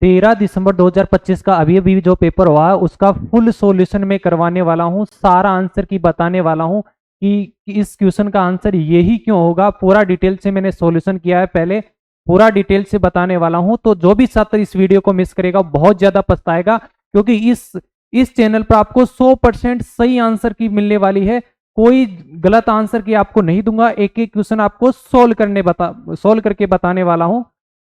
13 दिसंबर 2025 का अभी अभी जो पेपर हुआ है उसका फुल सॉल्यूशन में करवाने वाला हूं, सारा आंसर की बताने वाला हूं कि इस क्वेश्चन का आंसर यही क्यों होगा। पूरा डिटेल से मैंने सॉल्यूशन किया है, पहले पूरा डिटेल से बताने वाला हूं। तो जो भी छात्र इस वीडियो को मिस करेगा बहुत ज्यादा पछताएगा, क्योंकि इस चैनल पर आपको 100% सही आंसर की मिलने वाली है। कोई गलत आंसर की आपको नहीं दूंगा, एक एक क्वेश्चन आपको सोल्व करके बताने वाला हूं।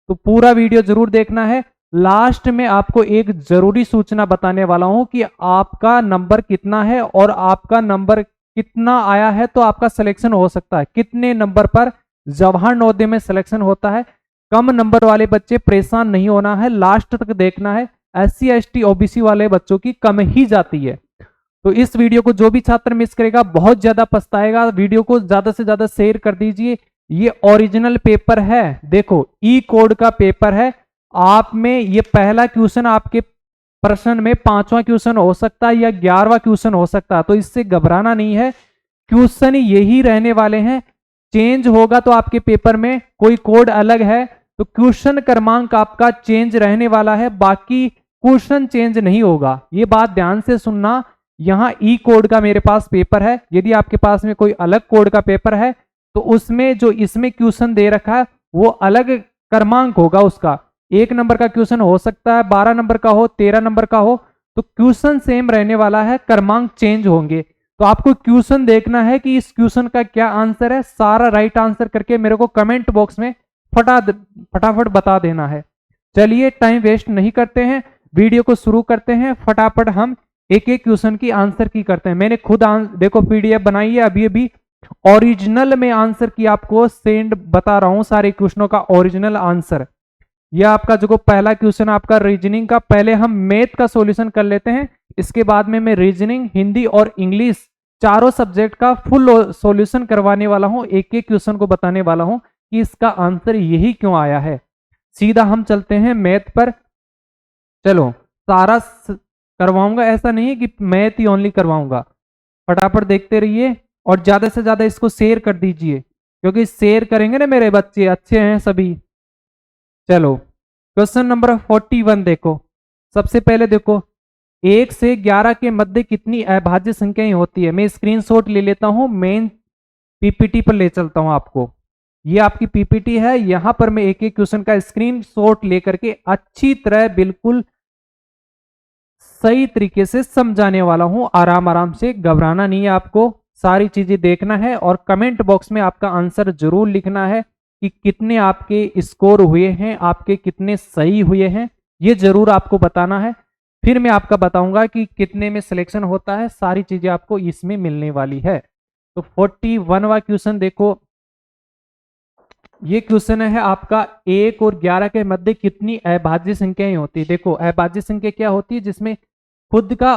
तो पूरा वीडियो जरूर देखना है। लास्ट में आपको एक जरूरी सूचना बताने वाला हूं कि आपका नंबर कितना है और आपका नंबर कितना आया है तो आपका सिलेक्शन हो सकता है, कितने नंबर पर जवाहर नवोदय में सिलेक्शन होता है। कम नंबर वाले बच्चे परेशान नहीं होना है, लास्ट तक देखना है। SC ST OBC वाले बच्चों की कम ही जाती है। तो इस वीडियो को जो भी छात्र मिस करेगा बहुत ज्यादा पछताएगा। वीडियो को ज्यादा से ज्यादा शेयर कर दीजिए। ये ओरिजिनल पेपर है, देखो ई कोड का पेपर है। आप में ये पहला क्वेश्चन आपके प्रश्न में 5वां क्वेश्चन हो सकता है या 11वां क्वेश्चन हो सकता है, तो इससे घबराना नहीं है। क्वेश्चन यही रहने वाले हैं। चेंज होगा तो आपके पेपर में कोई कोड अलग है तो क्वेश्चन क्रमांक आपका चेंज रहने वाला है, बाकी क्वेश्चन चेंज नहीं होगा। ये बात ध्यान से सुनना। यहाँ ई कोड का मेरे पास पेपर है, यदि आपके पास में कोई अलग कोड का पेपर है तो उसमें जो इसमें क्वेश्चन दे रखा है वो अलग क्रमांक होगा उसका। 1 नंबर का क्वेश्चन हो सकता है, 12 नंबर का हो, 13 नंबर का हो, तो क्वेश्चन सेम रहने वाला है, क्रमांक चेंज होंगे। तो आपको क्वेश्चन देखना है कि इस क्वेश्चन का क्या आंसर है। सारा राइट आंसर करके मेरे को कमेंट बॉक्स में फटाफट बता देना है। चलिए टाइम वेस्ट नहीं करते हैं, वीडियो को शुरू करते हैं। फटाफट हम एक एक क्वेश्चन की आंसर की करते हैं। मैंने खुद देखो PDF बनाई है, अभी अभी ओरिजिनल में आंसर की आपको सेंड बता रहा हूं, सारे क्वेश्चनों का ओरिजिनल आंसर। यह आपका जो पहला क्वेश्चन आपका रीजनिंग का, पहले हम मैथ का सॉल्यूशन कर लेते हैं, इसके बाद में मैं रीजनिंग, हिंदी और इंग्लिश चारों सब्जेक्ट का फुल सॉल्यूशन करवाने वाला हूं। एक एक क्वेश्चन को बताने वाला हूं कि इसका आंसर यही क्यों आया है। सीधा हम चलते हैं मैथ पर। चलो सारा करवाऊंगा, ऐसा नहीं है कि मैथ ही ओनली करवाऊंगा। फटाफट देखते रहिए और ज्यादा से ज्यादा इसको शेयर कर दीजिए, क्योंकि शेयर करेंगे ना मेरे बच्चे अच्छे हैं सभी। चलो क्वेश्चन नंबर 41 देखो। सबसे पहले देखो 1 से 11 के मध्य कितनी अभाज्य संख्याएं होती है। मैं स्क्रीनशॉट ले लेता हूं, मेन PPT पर ले चलता हूं आपको। ये आपकी PPT है, यहां पर मैं एक एक क्वेश्चन का स्क्रीनशॉट लेकर के अच्छी तरह बिल्कुल सही तरीके से समझाने वाला हूं। आराम आराम से, घबराना नहीं है आपको, सारी चीजें देखना है और कमेंट बॉक्स में आपका आंसर जरूर लिखना है कि कितने आपके स्कोर हुए हैं, आपके कितने सही हुए हैं, ये जरूर आपको बताना है। फिर मैं आपका बताऊंगा कि कितने में सिलेक्शन होता है, सारी चीजें आपको इसमें मिलने वाली है। तो 41वां क्वेश्चन देखो। ये क्वेश्चन है आपका 1 और 11 के मध्य कितनी अभाज्य संख्याएं होती है। देखो अभाज्य संख्या क्या होती है, जिसमें खुद का,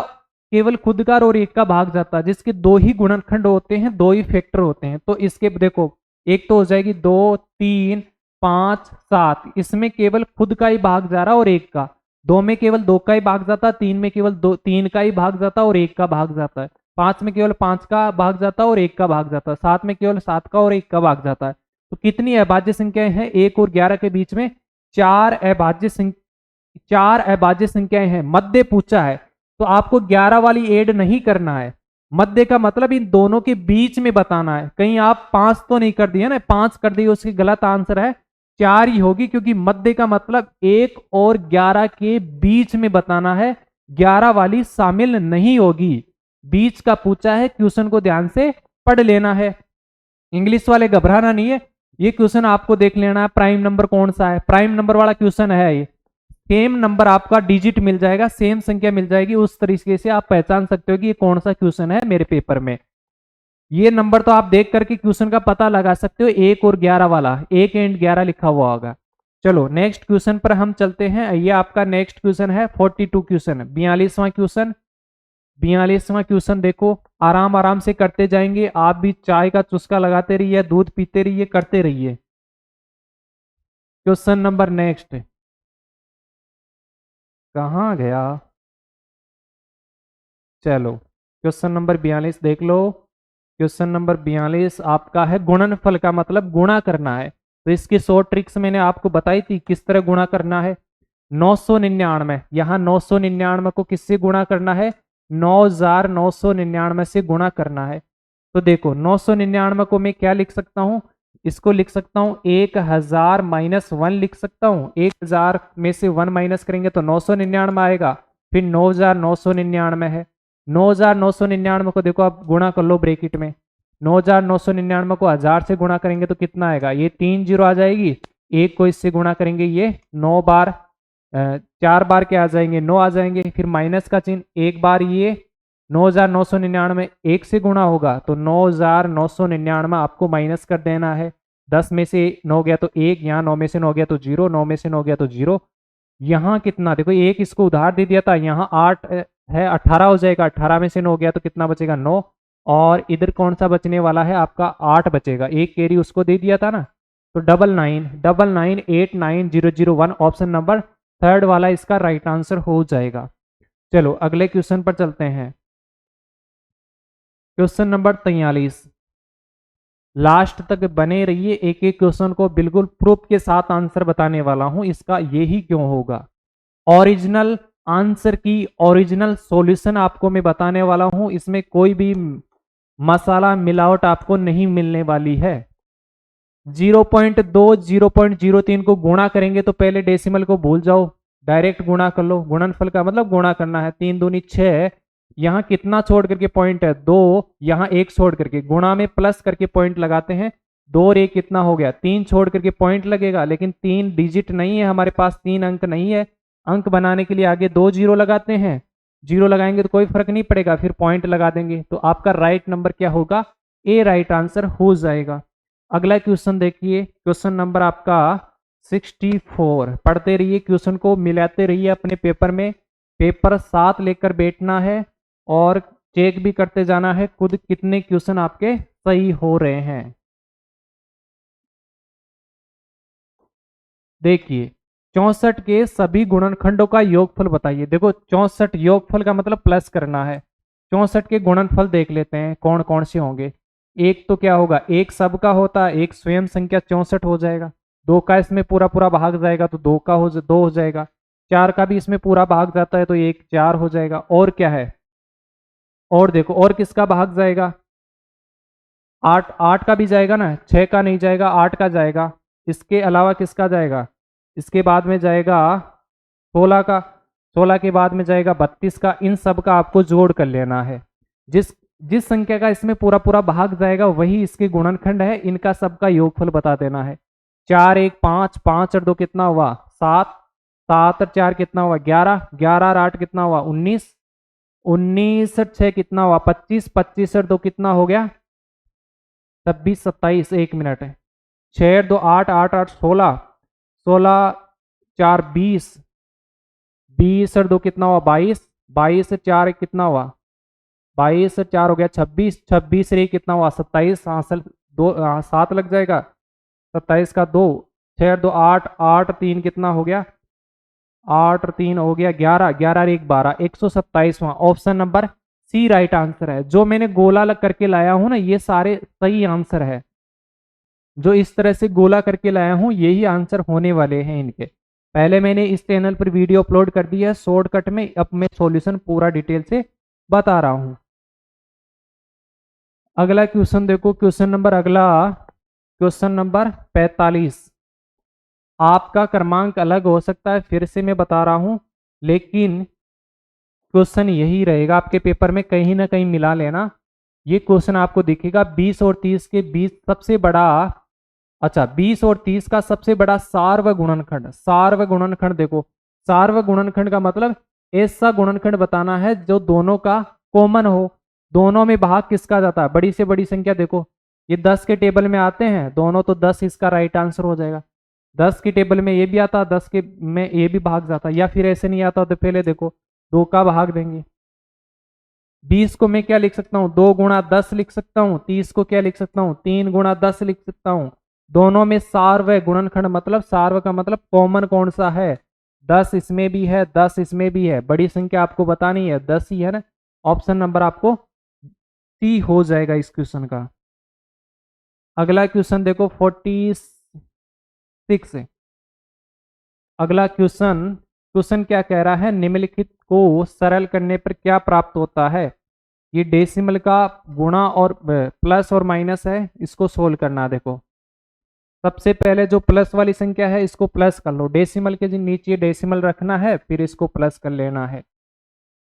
केवल खुद का और एक का भाग जाता है, जिसके 2 ही गुणनखंड होते हैं, 2 ही फैक्टर होते हैं। तो इसके देखो एक तो हो जाएगी 2, 3, 5, 7, इसमें केवल खुद का ही भाग जा रहा है और एक का। 2 में केवल 2 का ही भाग जाता है, 3 में केवल 3 का ही भाग जाता है और एक का भाग जाता है, 5 में केवल 5 का भाग जाता है और एक का भाग जाता है, 7 में केवल 7 का और एक का भाग जाता है। तो कितनी अभाज्य संख्याएं हैं 1 और 11 के बीच में? 4 अभाज्य संख्याएं हैं। मध्य पूछा है तो आपको 11 वाली ऐड नहीं करना है। मध्य का मतलब इन दोनों के बीच में बताना है। कहीं आप 5 तो नहीं कर दिए ना, 5 कर दिए उसकी गलत आंसर है, 4 ही होगी, क्योंकि मध्य का मतलब 1 और 11 के बीच में बताना है, 11 वाली शामिल नहीं होगी। बीच का पूछा है, क्वेश्चन को ध्यान से पढ़ लेना है। इंग्लिश वाले घबराना नहीं है, ये क्वेश्चन आपको देख लेना है प्राइम नंबर कौन सा है। प्राइम नंबर वाला क्वेश्चन है ये। सेम नंबर आपका डिजिट मिल जाएगा, सेम संख्या मिल जाएगी, उस तरीके से आप पहचान सकते हो कि ये कौन सा क्वेश्चन है मेरे पेपर में। ये नंबर तो आप देख करके क्वेश्चन का पता लगा सकते हो, 1 और 11 वाला, 1 एंड 11 लिखा हुआ होगा। चलो नेक्स्ट क्वेश्चन पर हम चलते हैं। ये आपका नेक्स्ट क्वेश्चन है 42 क्वेश्चन, 42वां क्वेश्चन। 42वां क्वेश्चन देखो, आराम आराम से करते जाएंगे, आप भी चाय का चुस्का लगाते रहिए, दूध पीते रहिए, करते रहिए। क्वेश्चन नंबर नेक्स्ट कहां गया, चलो क्वेश्चन नंबर 42 देख लो। क्वेश्चन नंबर 42 आपका है गुणनफल का मतलब गुणा करना है। तो इसकी शॉर्ट ट्रिक्स मैंने आपको बताई थी किस तरह गुणा करना है। 999, यहाँ 999 को किससे गुणा करना है? 9999 से गुणा करना है। तो देखो 999 को मैं क्या लिख सकता हूँ? इसको लिख सकता हूँ 1000 माइनस 1 लिख सकता हूँ। 1000 में से 1 माइनस करेंगे तो 999 आएगा, फिर 9999 है। 9999 को देखो आप गुणा कर लो ब्रैकेट में। 9999 को 1000 से गुणा करेंगे तो कितना आएगा? ये 3 जीरो आ जाएगी। एक को इससे गुणा करेंगे, ये 9 बार 4 बार क्या आ जाएंगे? 9 आ जाएंगे। फिर माइनस का चिन्ह, एक बार ये 9999 एक से गुणा होगा तो 9999 आपको माइनस कर देना है। 10 में से 9 गया तो 1, यहाँ 9 में से 9 गया तो 0, 9 में से 9 गया तो 0। यहाँ कितना? देखो एक इसको उधार दे दिया था, यहाँ 8 है, 18 हो जाएगा। 18 में से 9 गया तो कितना बचेगा? 9। और इधर कौन सा बचने वाला है? आपका 8 बचेगा। एक कैरी उसको दे दिया था ना, तो 9999890001 ऑप्शन नंबर थर्ड वाला इसका राइट आंसर हो जाएगा। चलो अगले क्वेश्चन पर चलते हैं। Question number 43। लास्ट तक बने रहिए, एक एक क्वेश्चन को बिल्कुल प्रूफ के साथ आंसर बताने वाला हूं, इसका यही क्यों होगा। ओरिजिनल आंसर की ओरिजिनल सॉल्यूशन आपको मैं बताने वाला हूं, इसमें कोई भी मसाला मिलावट आपको नहीं मिलने वाली है। 0.2 0.03 को गुणा करेंगे तो पहले डेसिमल को भूल जाओ, डायरेक्ट गुणा कर लो। गुणनफल का मतलब गुणा करना है। 3 दूनी 6, यहाँ कितना छोड़ करके पॉइंट है? 2, यहाँ 1 छोड़ करके गुणा में प्लस करके पॉइंट लगाते हैं। 2 और 1 कितना हो गया? 3 छोड़ करके पॉइंट लगेगा, लेकिन 3 डिजिट नहीं है हमारे पास, 3 अंक नहीं है। अंक बनाने के लिए आगे 2 जीरो लगाते हैं। जीरो लगाएंगे तो कोई फर्क नहीं पड़ेगा, फिर पॉइंट लगा देंगे। तो आपका राइट नंबर क्या होगा? ए राइट आंसर हो जाएगा। अगला क्वेश्चन देखिए, क्वेश्चन नंबर आपका 64। पढ़ते रहिए, क्वेश्चन को मिलाते रहिए अपने पेपर में। पेपर साथ लेकर बैठना है और चेक भी करते जाना है खुद कितने क्वेश्चन आपके सही हो रहे हैं। देखिए 64 के सभी गुणनखंडों का योगफल बताइए। देखो 64 योगफल का मतलब प्लस करना है। 64 के गुणनफल देख लेते हैं कौन कौन से होंगे। एक तो क्या होगा? एक सबका होता है, एक स्वयं संख्या 64 हो जाएगा। 2 का इसमें पूरा पूरा भाग जाएगा तो 2 का 2 हो जाएगा। 4 का भी इसमें पूरा भाग जाता है तो 1 4 हो जाएगा। और क्या है? और देखो और किसका भाग जाएगा? 8 8 का भी जाएगा ना, 6 का नहीं जाएगा, 8 का जाएगा। इसके अलावा किसका जाएगा? इसके बाद में जाएगा 16 का, 16 के बाद में जाएगा 32 का। इन सब का आपको जोड़ कर लेना है। जिस जिस संख्या का इसमें पूरा पूरा भाग जाएगा वही इसके गुणनखंड है, इनका सबका योगफल बता देना है। 4 1 5, 5 और 2 कितना हुआ? 7, 7 और 4 कितना हुआ? 11, 11 और 8 कितना हुआ? 19, 19 और 6 कितना हुआ? 25, 25 और 2 कितना हो गया? 26 27, 1 मिनट है। 6 और 2 8, 8 8 16, 16 4 20, 20 और 2 कितना हुआ? 22, 22 और 4 कितना हुआ? 22 और 4 हो गया 26, 26 रे कितना हुआ? 27, 2 7 लग जाएगा। 27 का 2, 6 और 2 8, 8 3 कितना हो गया? 8 और 3 हो गया 11, 11 और 1 12, 127वां। Option number C right answer है। जो मैंने गोला लग करके लाया हूं ना, ये सारे सही आंसर है। जो इस तरह से गोला करके लाया हूं यही आंसर होने वाले हैं इनके। पहले मैंने इस चैनल पर वीडियो अपलोड कर दी है शॉर्टकट में, अब मैं सॉल्यूशन पूरा डिटेल से बता रहा हूं। अगला क्वेश्चन देखो, क्वेश्चन नंबर अगला क्वेश्चन नंबर 45। आपका क्रमांक अलग हो सकता है, फिर से मैं बता रहा हूं, लेकिन क्वेश्चन यही रहेगा आपके पेपर में, कहीं ना कहीं मिला लेना। ये क्वेश्चन आपको दिखेगा 20 और 30 के बीच सबसे बड़ा, अच्छा 20 और 30 का सबसे बड़ा सार्व गुणनखंड। सार्व गुणनखंड देखो, सार्व गुणनखंड का मतलब ऐसा गुणनखंड बताना है जो दोनों का कॉमन हो। दोनों में भाग किसका जाता है? बड़ी से बड़ी संख्या। देखो ये 10 के टेबल में आते हैं दोनों, तो 10 इसका राइट आंसर हो जाएगा। 10 के टेबल में ये भी आता, 10 के में ये भी भाग जाता, या फिर ऐसे नहीं आता तो पहले देखो 2 का भाग देंगे। 20 को मैं क्या लिख सकता हूँ? 2 गुणा 10 लिख सकता हूँ। 30 को क्या लिख सकता हूँ? 3 गुणा 10 लिख सकता हूँ। दोनों में सार्व गुणनखंड, मतलब सार्व का मतलब कॉमन कौन सा है? 10 इसमें भी है, 10 इसमें भी है। बड़ी संख्या आपको बतानी है, 10 ही है ना। ऑप्शन नंबर आपको सी हो जाएगा इस क्वेश्चन का। अगला क्वेश्चन देखो 46 है। अगला क्वेश्चन क्वेश्चन क्या कह रहा है, निम्नलिखित को सरल करने पर क्या प्राप्त होता है। ये डेसिमल का गुणा और प्लस और माइनस है, इसको सोल्व करना। देखो सबसे पहले जो प्लस वाली संख्या है इसको प्लस कर लो, डेसिमल के नीचे डेसिमल रखना है, फिर इसको प्लस कर लेना है।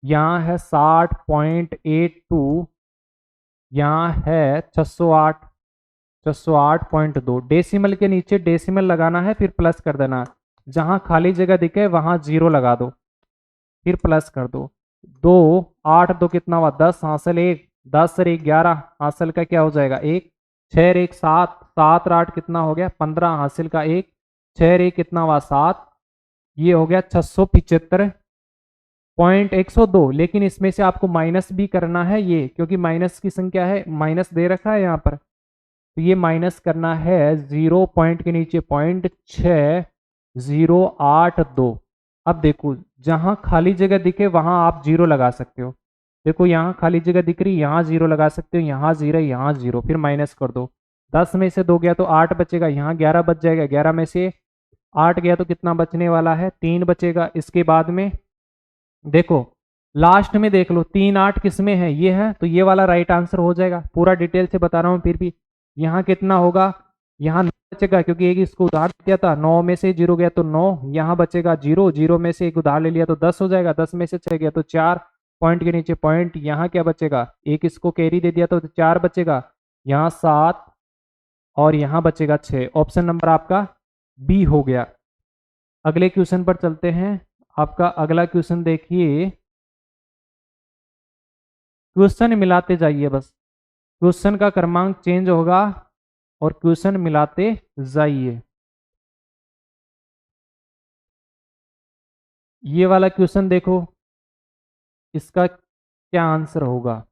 यहाँ है 60.82, यहाँ है 608.2। डेसिमल के नीचे डेसिमल लगाना है, फिर प्लस कर देना। जहां खाली जगह दिखे वहां 0 लगा दो, फिर प्लस कर दो। 2 8 2 कितना हुआ 10, हासिल 1, 10 और 1 11, हासिल का क्या हो जाएगा 1, 6 और 1 7, 7 और 8 कितना हो गया 15, हासिल का 1, 6 और 1 कितना हुआ 7, ये हो गया 675.102। लेकिन इसमें से आपको माइनस भी करना है ये, क्योंकि माइनस की संख्या है, माइनस दे रखा है यहाँ पर, तो ये माइनस करना है 0 पॉइंट के नीचे 0.6082। अब देखो जहां खाली जगह दिखे वहां आप 0 लगा सकते हो। देखो यहाँ खाली जगह दिख रही, यहाँ 0 लगा सकते हो, यहाँ 0, यहाँ 0, फिर माइनस कर दो। 10 में से 2 गया तो 8 बचेगा, यहाँ 11 बच जाएगा, 11 में से 8 गया तो कितना बचने वाला है 3 बचेगा। इसके बाद में देखो लास्ट में देख लो 3 8 किस में है, ये है, तो ये वाला राइट आंसर हो जाएगा। पूरा डिटेल से बता रहा हूँ फिर भी। यहाँ कितना होगा, यहाँ 9 बचेगा, क्योंकि एक इसको उधार दिया था, 9 में से 0 गया तो 9, यहाँ बचेगा 0, 0 में से एक उधार ले लिया तो 10 हो जाएगा, 10 में से 6 गया तो 4, पॉइंट के नीचे पॉइंट, यहाँ क्या बचेगा, एक इसको कैरी दे दिया तो 4 बचेगा, यहाँ 7 और यहाँ बचेगा 6। ऑप्शन नंबर आपका बी हो गया। अगले क्वेश्चन पर चलते हैं। आपका अगला क्वेश्चन देखिए, क्वेश्चन मिलाते जाइए, बस क्वेश्चन का क्रमांक चेंज होगा और क्वेश्चन मिलाते जाइए। ये वाला क्वेश्चन देखो, इसका क्या आंसर होगा।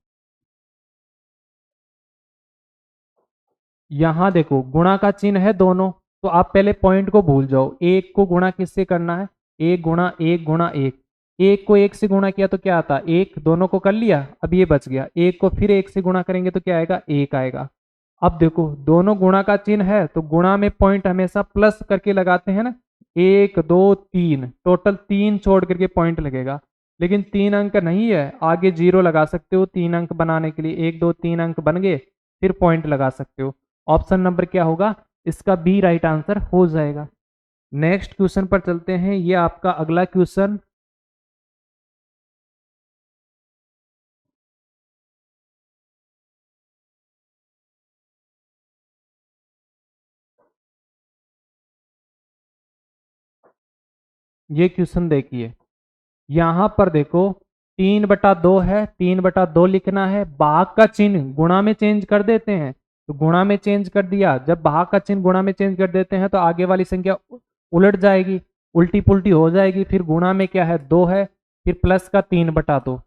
यहां देखो गुणा का चिन्ह है दोनों, तो आप पहले पॉइंट को भूल जाओ। एक को गुणा किससे करना है, 1 गुणा 1 गुणा 1, एक को 1 से गुणा किया तो क्या आता 1, दोनों को कर लिया, अब ये बच गया। एक को फिर 1 से गुणा करेंगे तो क्या आएगा 1 आएगा। अब देखो दोनों गुणा का चिन्ह है, तो गुणा में पॉइंट हमेशा प्लस करके लगाते हैं ना, 1 2 3, टोटल 3 छोड़ करके पॉइंट लगेगा। लेकिन 3 अंक नहीं है, आगे 0 लगा सकते हो 3 अंक बनाने के लिए, 1 2 3 अंक बन गए, फिर पॉइंट लगा सकते हो। ऑप्शन नंबर क्या होगा, इसका बी राइट आंसर हो जाएगा। नेक्स्ट क्वेश्चन पर चलते हैं। ये आपका अगला क्वेश्चन, ये क्वेश्चन देखिए, यहां पर देखो 3/2 है, 3/2 लिखना है, भाग का चिन्ह गुणा में चेंज कर देते हैं, तो गुणा में चेंज कर दिया। जब भाग का चिन्ह गुणा में चेंज कर देते हैं तो आगे वाली संख्या उलट जाएगी, उल्टी पुल्टी हो जाएगी। फिर गुणा में क्या है 2 है, फिर प्लस का 3/2।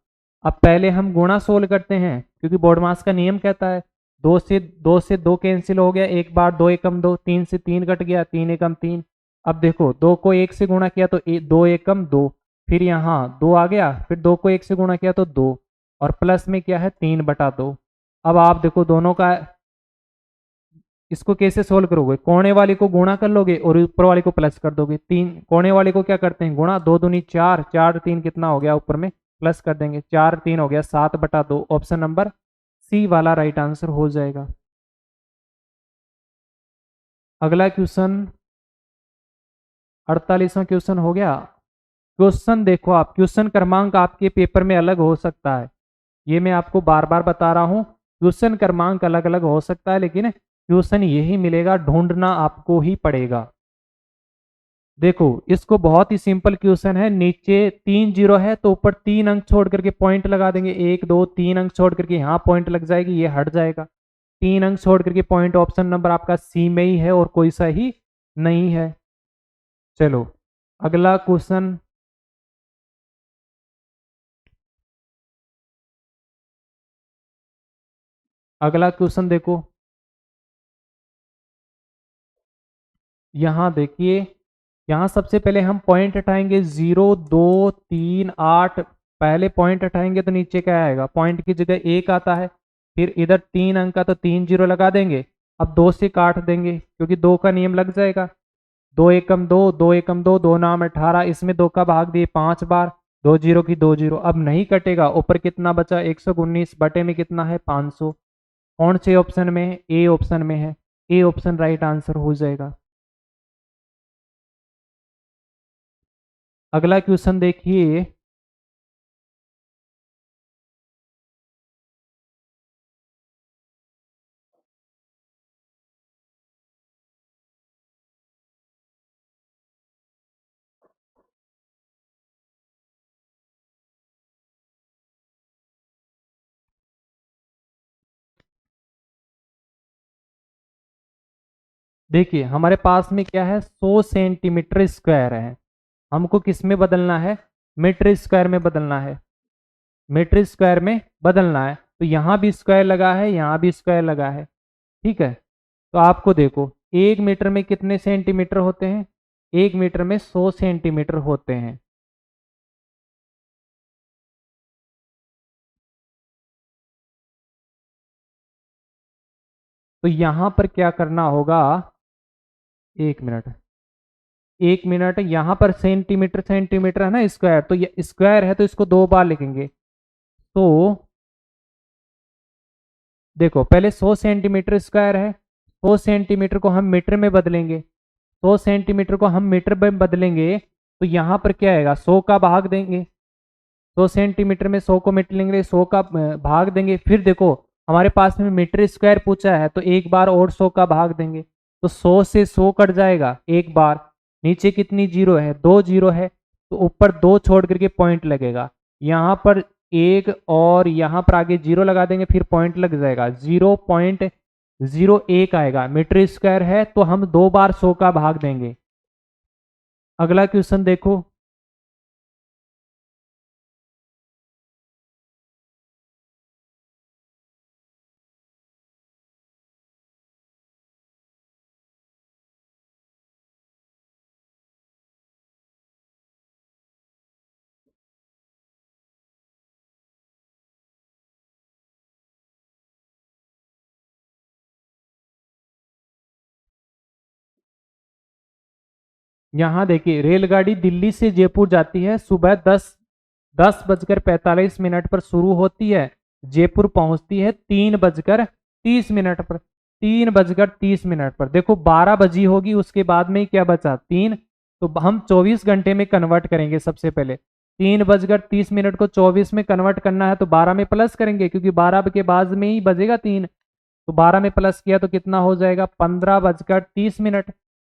अब पहले हम गुणा सोल्व करते हैं, क्योंकि बोर्ड मास का नियम कहता है 2 कैंसिल हो गया, एक बार 2 एकम 2, 3 से 3 कट गया, 3 एकम 3। अब देखो 2 को 1 से गुणा किया तो 2 एकम 2, फिर यहाँ 2 आ गया, फिर 2 को 1 से गुणा किया तो 2, और प्लस में क्या है 3/2। अब आप देखो दोनों का, इसको कैसे सोल्व करोगे, कोने वाले को गुणा कर लोगे और ऊपर वाले को प्लस कर दोगे। 3 कोने वाले को क्या करते हैं गुणा, 2 दूनी 4, 4 3 कितना हो गया, ऊपर में प्लस कर देंगे, 4 3 हो गया 7/2। ऑप्शन नंबर सी वाला राइट आंसर हो जाएगा। अगला क्वेश्चन 48वां क्वेश्चन हो गया। क्वेश्चन देखो, आप क्वेश्चन क्रमांक आपके पेपर में अलग हो सकता है, ये मैं आपको बार बार बता रहा हूं। क्वेश्चन क्रमांक अलग अलग हो सकता है, लेकिन क्वेश्चन यही मिलेगा, ढूंढना आपको ही पड़ेगा। देखो इसको बहुत ही सिंपल क्वेश्चन है, नीचे 3 0 है तो ऊपर 3 अंक छोड़ करके पॉइंट लगा देंगे, 1 2 3 अंक छोड़ करके यहाँ पॉइंट लग जाएगी, ये हट जाएगा। 3 अंक छोड़ करके पॉइंट, ऑप्शन नंबर आपका सी में ही है और कोई सा ही नहीं है। चलो अगला क्वेश्चन, अगला क्वेश्चन देखो, यहां देखिए, यहां सबसे पहले हम पॉइंट हटाएंगे 0 2 3 8, पहले पॉइंट हटाएंगे तो नीचे क्या आएगा, पॉइंट की जगह 1 आता है, फिर इधर 3 अंक का तो 3 0 लगा देंगे। अब 2 से काट देंगे क्योंकि 2 का नियम लग जाएगा, दो एकम दो, दो एकम दो, दो नाम 18, इसमें दो का भाग दिए 5 बार, दो जीरो की दो जीरो, अब नहीं कटेगा। ऊपर कितना बचा 119 बटे में कितना है 500। कौन से ऑप्शन में है? ए ऑप्शन में है। ए ऑप्शन राइट आंसर हो जाएगा। अगला क्वेश्चन देखिए। देखिए हमारे पास में क्या है, 100 सेंटीमीटर स्क्वायर है। हमको किस में बदलना है? मीटर स्क्वायर में बदलना है। मीटर स्क्वायर में बदलना है, तो यहाँ भी स्क्वायर लगा है, यहाँ भी स्क्वायर लगा है। ठीक है, तो आपको देखो 1 मीटर में कितने सेंटीमीटर होते हैं? 1 मीटर में 100 सेंटीमीटर होते हैं। तो यहाँ पर क्या करना होगा, 1 मिनट, 1 मिनट, यहाँ पर सेंटीमीटर सेंटीमीटर है ना स्क्वायर, तो ये स्क्वायर है तो इसको 2 बार लिखेंगे। तो देखो पहले 100 सेंटीमीटर स्क्वायर है, 100 सेंटीमीटर को हम मीटर में बदलेंगे, 100 सेंटीमीटर को हम मीटर में बदलेंगे, तो यहाँ पर क्या आएगा, 100 का भाग देंगे, 100 सेंटीमीटर में 100 को मीटर लेंगे, 100 का भाग देंगे, फिर देखो हमारे पास में मीटर स्क्वायर पूछा है तो एक बार और 100 का भाग देंगे, तो 100 से 100 कट जाएगा एक बार। नीचे कितनी जीरो है? 2 जीरो है, तो ऊपर 2 छोड़ करके पॉइंट लगेगा। यहाँ पर एक और यहाँ पर आगे जीरो लगा देंगे, फिर पॉइंट लग जाएगा, 0.01 आएगा। मीटर स्क्वायर है तो हम 2 बार 100 का भाग देंगे। अगला क्वेश्चन देखो। यहाँ देखिए रेलगाड़ी दिल्ली से जयपुर जाती है, सुबह 10:45 पर शुरू होती है, जयपुर पहुंचती है 3:30 पर। 3:30 पर देखो 12 बजी होगी, उसके बाद में क्या बचा 3, तो हम 24 घंटे में कन्वर्ट करेंगे। सबसे पहले 3:30 को 24 में कन्वर्ट करना है तो 12 में प्लस करेंगे, क्योंकि 12 के बाद में ही बजेगा 3, तो 12 में प्लस किया तो कितना हो जाएगा 15:30।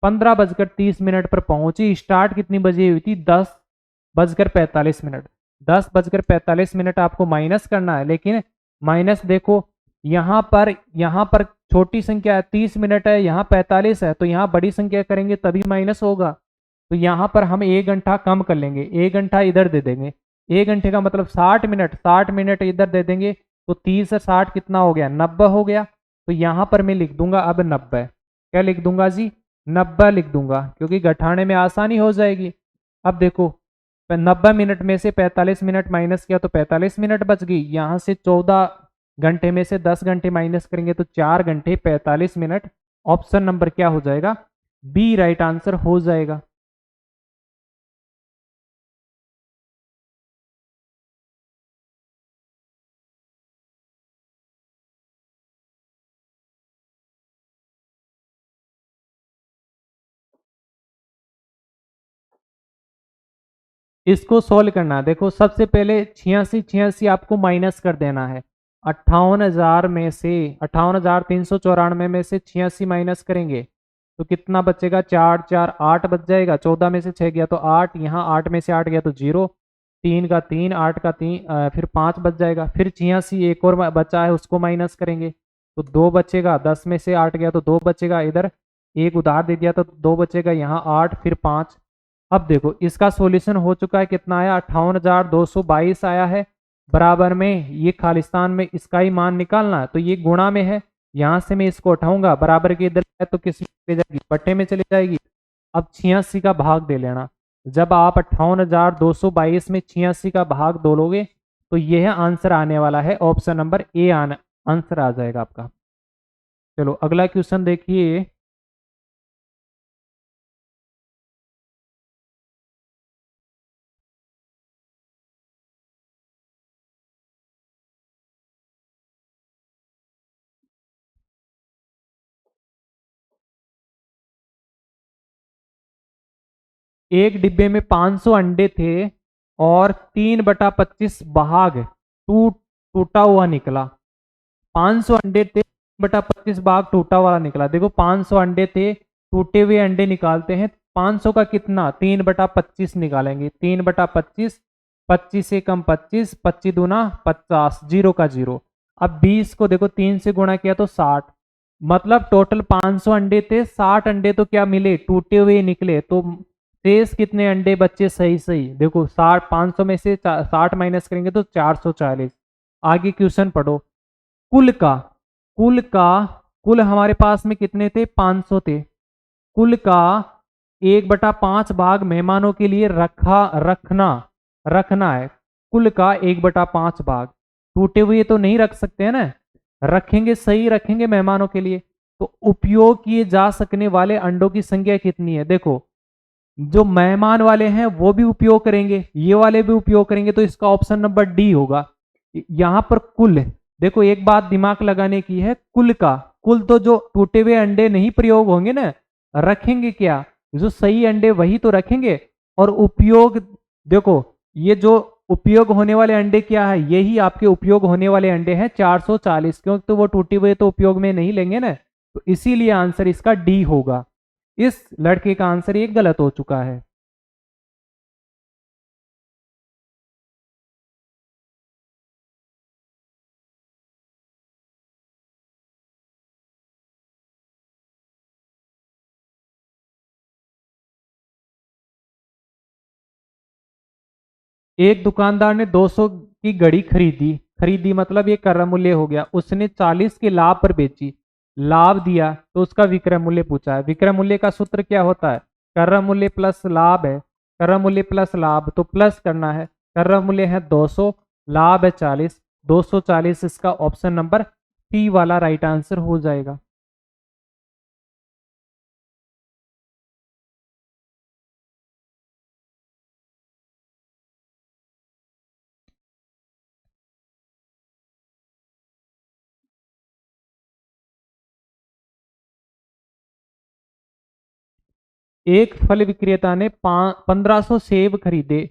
15:30 पर पहुंची। स्टार्ट कितनी बजे हुई थी? 10:45। 10:45 आपको माइनस करना है, लेकिन माइनस देखो यहाँ पर छोटी संख्या है 30 मिनट है, यहाँ 45 है, तो यहाँ बड़ी संख्या करेंगे तभी माइनस होगा। तो यहाँ पर हम 1 घंटा कम कर लेंगे, 1 घंटा इधर दे देंगे। 1 घंटे का मतलब 60 मिनट, 60 मिनट इधर दे देंगे, तो 30 और 60 कितना हो गया 90 हो गया। तो यहाँ पर मैं लिख दूंगा अब 90। क्या लिख दूंगा जी? 90 लिख दूंगा, क्योंकि घटाने में आसानी हो जाएगी। अब देखो 90 मिनट में से 45 मिनट माइनस किया तो 45 मिनट बच गई। यहाँ से 14 घंटे में से 10 घंटे माइनस करेंगे तो 4 घंटे 45 मिनट। ऑप्शन नंबर क्या हो जाएगा? बी राइट आंसर हो जाएगा। इसको सोल्व करना है। देखो सबसे पहले 86 86 आपको माइनस कर देना है। 58,000 में से 58,394 में से 86 माइनस करेंगे तो कितना बचेगा? 4 4 8 बच जाएगा। 14 में से 6 गया तो 8, यहाँ 8 में से 8 गया तो 0, 3 का 3, 8 का 3, फिर 5 बच जाएगा। फिर 86 एक और बचा है उसको माइनस करेंगे तो 2 बचेगा। 10 में से 8 गया तो 2 बचेगा। इधर एक उधार दे दिया तो 2 बचेगा, यहाँ 8 फिर 5। अब देखो इसका सॉल्यूशन हो चुका है, कितना आया 58,222 आया है। बराबर में ये खालिस्तान में इसका ही मान निकालना है, तो ये गुणा में है, यहाँ से मैं इसको उठाऊंगा, बराबर के इधर है तो किस में चली जाएगी? बट्टे में चली जाएगी। अब 86 का भाग दे लेना। जब आप 58,222 में 86 का भाग दोगे तो यह आंसर आने वाला है, ऑप्शन नंबर ए आंसर आ जाएगा आपका। चलो अगला क्वेश्चन देखिए। एक डिब्बे में 500 अंडे थे और 3/25 भाग टूटा हुआ निकला। 500 अंडे थे, 3/25 भाग टूटा हुआ निकला। देखो 500 अंडे थे, टूटे हुए अंडे निकालते हैं। 500 का कितना, 3/25 निकालेंगे। 3/25, 25 से कम 25, 25 दूना 50, जीरो का जीरो। अब 20 को देखो 3 से गुणा किया तो 60, मतलब टोटल 500 अंडे थे, 60 अंडे तो क्या मिले, टूटे हुए निकले। तो शेष कितने अंडे बच्चे, सही सही देखो 60, 500 में से 60 माइनस करेंगे तो 440। आगे क्वेश्चन पढ़ो। कुल का कुल का कुल हमारे पास में कितने थे, 500 थे। कुल का 1/5 भाग मेहमानों के लिए रखना है। कुल का 1/5 भाग, टूटे हुए तो नहीं रख सकते हैं ना, रखेंगे, सही रखेंगे मेहमानों के लिए। तो उपयोग किए जा सकने वाले अंडों की संख्या कितनी है, देखो जो मेहमान वाले हैं वो भी उपयोग करेंगे, ये वाले भी उपयोग करेंगे, तो इसका ऑप्शन नंबर डी होगा। यहां पर कुल, देखो एक बात दिमाग लगाने की है, कुल तो जो टूटे हुए अंडे नहीं प्रयोग होंगे ना, रखेंगे क्या, जो सही अंडे वही तो रखेंगे। और उपयोग, देखो ये जो उपयोग होने वाले अंडे क्या है, यही आपके उपयोग होने वाले अंडे हैं 440, क्योंकि तो वो टूटे हुए तो उपयोग में नहीं लेंगे ना, तो इसीलिए आंसर इसका डी होगा। इस लड़के का आंसर ये गलत हो चुका है। एक दुकानदार ने 200 की घड़ी खरीदी, खरीदी मतलब ये क्रय मूल्य हो गया, उसने 40 के लाभ पर बेची, लाभ दिया, तो उसका विक्रय मूल्य पूछा है। विक्रय मूल्य का सूत्र क्या होता है, क्रय मूल्य प्लस लाभ है, क्रय मूल्य प्लस लाभ, तो प्लस करना है। क्रय मूल्य है 200, लाभ है 40, 240, इसका ऑप्शन नंबर सी वाला राइट आंसर हो जाएगा। एक फल विक्रेता ने 1500 सेब खरीदे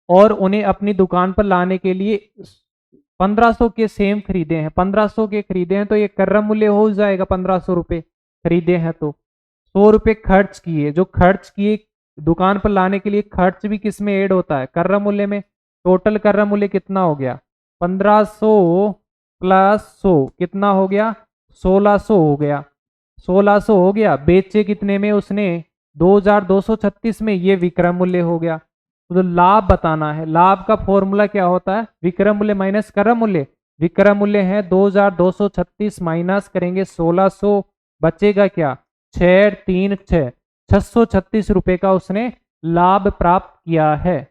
और उन्हें अपनी दुकान पर लाने के लिए 1500 के सेब खरीदे हैं। 1500 के खरीदे हैं तो ये क्रय मूल्य हो जाएगा, 1500 रुपये खरीदे हैं तो 100 रुपये खर्च किए, जो खर्च किए दुकान पर लाने के लिए, खर्च भी किस में ऐड होता है, क्रय मूल्य में। टोटल क्रय मूल्य कितना हो गया, 1500 प्लस 100 कितना हो गया, 1600 हो गया। 1600 हो गया, बेचे कितने में उसने, 2236 में, ये विक्रय मूल्य हो गया। तो लाभ बताना है, लाभ का फॉर्मूला क्या होता है, विक्रय मूल्य माइनस क्रय मूल्य। विक्रय मूल्य है 2236 माइनस करेंगे 1600, बचेगा क्या, 636, 636 रुपए का उसने लाभ प्राप्त किया है।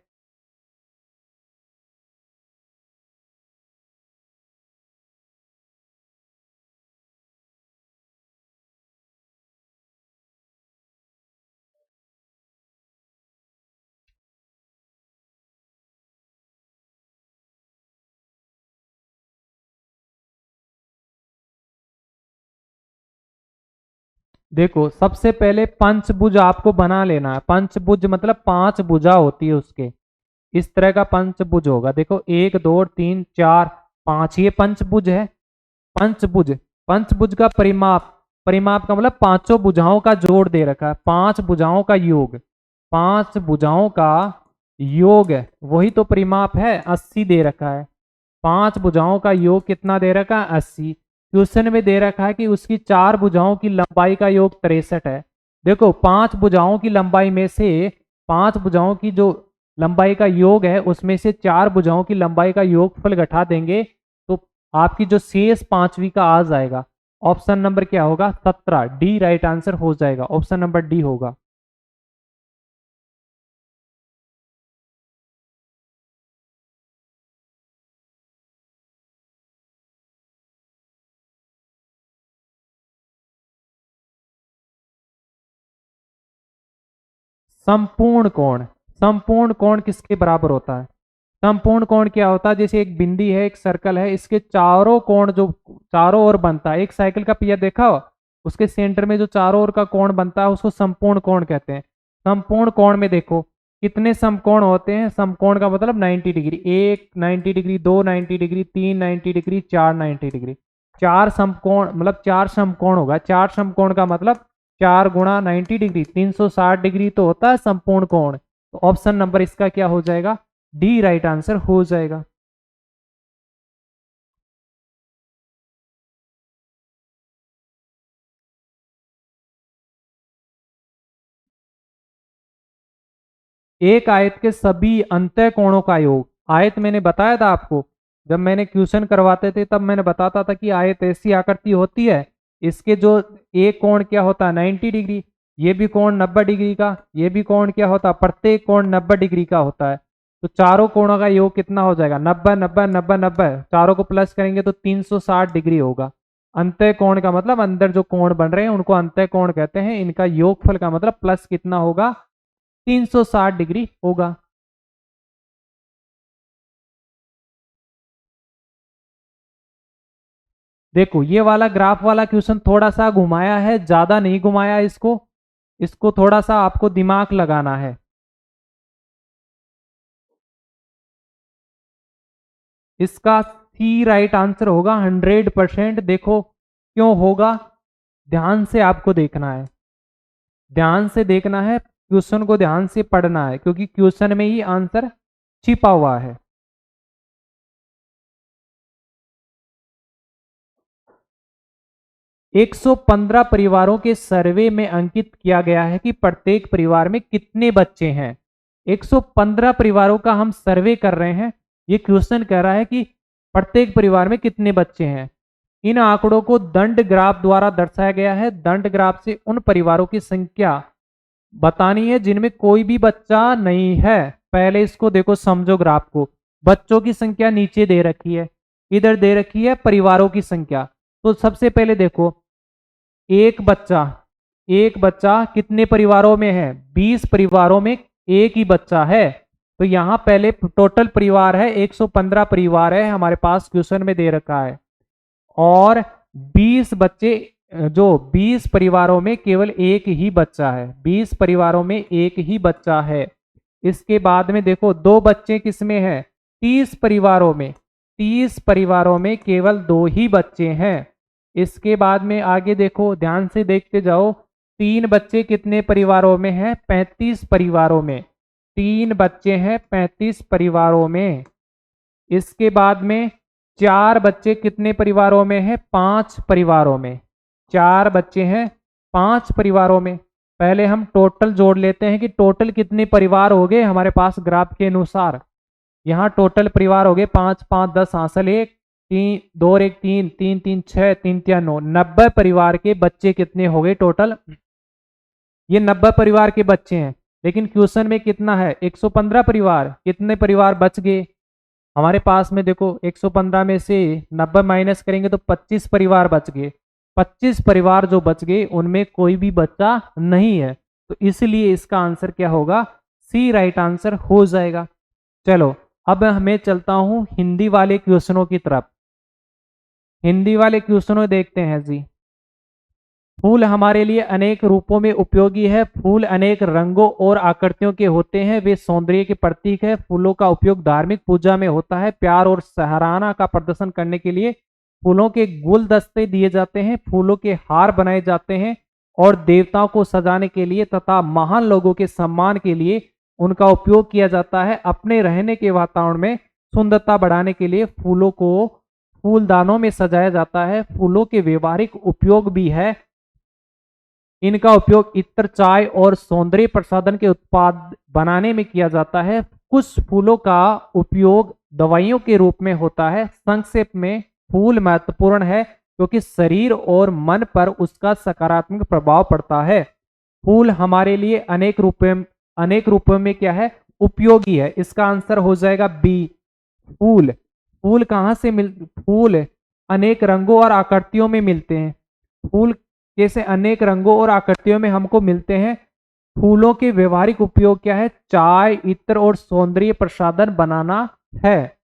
देखो सबसे पहले पंचभुज आपको बना लेना है। पंचभुज मतलब 5 भुजा होती है उसके, इस तरह का पंचभुज होगा। देखो 1 2 3 4 5, ये पंचभुज है। पंचभुज, पंचभुज का परिमाप, परिमाप का मतलब पांचों भुजाओं का जोड़ दे रखा है, 5 भुजाओं का योग, 5 भुजाओं का योग है, वही तो परिमाप है। 80 दे रखा है, 5 भुजाओं का योग कितना दे रखा है, 80। क्वेश्चन में दे रखा है कि उसकी 4 भुजाओं की लंबाई का योग 63 है। देखो 5 भुजाओं की लंबाई में से, 5 भुजाओं की जो लंबाई का योग है उसमें से 4 भुजाओं की लंबाई का योगफल घटा देंगे तो आपकी जो शेष 5वीं का आ जाएगा। ऑप्शन नंबर क्या होगा, 17, डी राइट आंसर हो जाएगा, ऑप्शन नंबर डी होगा। संपूर्ण कोण, संपूर्ण कोण किसके बराबर होता है, संपूर्ण कोण क्या होता है, जैसे एक बिंदी है, एक सर्कल है, इसके चारों कोण जो चारों ओर बनता है, एक साइकिल का पहिया देखा हो, उसके सेंटर में जो चारों ओर का कोण बनता है उसको संपूर्ण कोण कहते हैं। समकोण कोण में देखो कितने समकोण होते हैं। समकोण का मतलब 90 डिग्री, एक 90 डिग्री, दो 90 डिग्री, तीन 90 डिग्री, चार 90 डिग्री। चार समकोण मतलब चार समकोण होगा। चार समकोण का मतलब 4 × 90 डिग्री 360 डिग्री तो होता है संपूर्ण कोण। तो ऑप्शन नंबर इसका क्या हो जाएगा, डी राइट आंसर हो जाएगा। एक आयत के सभी अंतः कोणों का योग। आयत मैंने बताया था आपको, जब मैंने क्वेश्चन करवाते थे तब मैंने बताता था कि आयत ऐसी आकृति होती है, इसके जो एक कोण क्या होता है 90 डिग्री, ये भी कोण 90 डिग्री का, ये भी कोण क्या होता है, प्रत्येक कोण 90 डिग्री का होता है। तो चारों कोणों का योग कितना हो जाएगा, 90 90 90 90, चारों को प्लस करेंगे तो 360 डिग्री होगा। अंतः कोण का मतलब अंदर जो कोण बन रहे हैं उनको अंतः कोण कहते हैं। इनका योगफल का मतलब प्लस कितना होगा, 360 डिग्री होगा। देखो ये वाला ग्राफ वाला क्वेश्चन थोड़ा सा घुमाया है, ज्यादा नहीं घुमाया इसको, इसको थोड़ा सा आपको दिमाग लगाना है। इसका सी राइट आंसर होगा 100%। देखो क्यों होगा, ध्यान से आपको देखना है, ध्यान से देखना है, क्वेश्चन को ध्यान से पढ़ना है, क्योंकि क्वेश्चन में ही आंसर छिपा हुआ है। 115 परिवारों के सर्वे में अंकित किया गया है कि प्रत्येक परिवार में कितने बच्चे हैं। 115 परिवारों का हम सर्वे कर रहे हैं, ये क्वेश्चन कह रहा है कि प्रत्येक परिवार में कितने बच्चे हैं। इन आंकड़ों को दंड ग्राफ द्वारा दर्शाया गया है। दंड ग्राफ से उन परिवारों की संख्या बतानी है जिनमें कोई भी बच्चा नहीं है। पहले इसको देखो, समझो ग्राफ को। बच्चों की संख्या नीचे दे रखी है, इधर दे रखी है परिवारों की संख्या। तो सबसे पहले देखो, एक बच्चा कितने परिवारों में है, 20 परिवारों में एक ही बच्चा है। तो यहां पहले टोटल परिवार है 115 परिवार है हमारे पास, क्वेश्चन में दे रखा है। और 20 बच्चे, जो 20 परिवारों में केवल एक ही बच्चा है, 20 परिवारों में एक ही बच्चा है। इसके बाद में देखो दो बच्चे किसमें है, 30 परिवारों में, 30 परिवारों में केवल दो ही बच्चे हैं। इसके बाद में आगे देखो, ध्यान से देखते जाओ, तीन बच्चे कितने परिवारों में हैं, 35 परिवारों में। तीन बच्चे हैं 35 परिवारों में। इसके बाद में चार बच्चे कितने परिवारों में हैं, 5 परिवारों में। चार बच्चे हैं 5 परिवारों में। पहले हम टोटल जोड़ लेते हैं कि टोटल कितने परिवार हो गए हमारे पास ग्राफ के अनुसार। यहाँ टोटल परिवार हो गए 5 5 10 हासिल 1 3 2 1 3 3 3 6 3 3 9, 90 परिवार के बच्चे कितने हो गए टोटल। ये 90 परिवार के बच्चे हैं, लेकिन क्वेश्चन में कितना है, 115 परिवार। कितने परिवार बच गए हमारे पास में, देखो 115 में से 90 माइनस करेंगे तो 25 परिवार बच गए। 25 परिवार जो बच गए उनमें कोई भी बच्चा नहीं है, तो इसलिए इसका आंसर क्या होगा, सी राइट आंसर हो जाएगा। चलो अब मैं चलता हूं हिंदी वाले क्वेश्चनों की तरफ। हिंदी वाले क्वेश्चनों देखते हैं जी। फूल हमारे लिए अनेक रूपों में उपयोगी है। फूल अनेक रंगों और आकृतियों के होते हैं, वे सौंदर्य के प्रतीक है। फूलों का उपयोग धार्मिक पूजा में होता है। प्यार और सराहना का प्रदर्शन करने के लिए फूलों के गुलदस्ते दिए जाते हैं, फूलों के हार बनाए जाते हैं और देवताओं को सजाने के लिए तथा महान लोगों के सम्मान के लिए उनका उपयोग किया जाता है। अपने रहने के वातावरण में सुंदरता बढ़ाने के लिए फूलों को फूलदानों में सजाया जाता है। फूलों के व्यवहारिक उपयोग भी है। इनका उपयोग इत्र, चाय और सौंदर्य प्रसाधन के उत्पाद बनाने में किया जाता है। कुछ फूलों का उपयोग दवाइयों के रूप में होता है। संक्षेप में फूल महत्वपूर्ण है क्योंकि शरीर और मन पर उसका सकारात्मक प्रभाव पड़ता है। फूल हमारे लिए अनेक रूपों में क्या है, उपयोगी है। इसका आंसर हो जाएगा बी, फूल। फूल कहाँ से फूल अनेक रंगों और आकृतियों में मिलते हैं। फूल जैसे अनेक रंगों और आकृतियों में हमको मिलते हैं। फूलों के व्यवहारिक उपयोग क्या है, चाय, इत्र और सौंदर्य प्रसाधन बनाना है।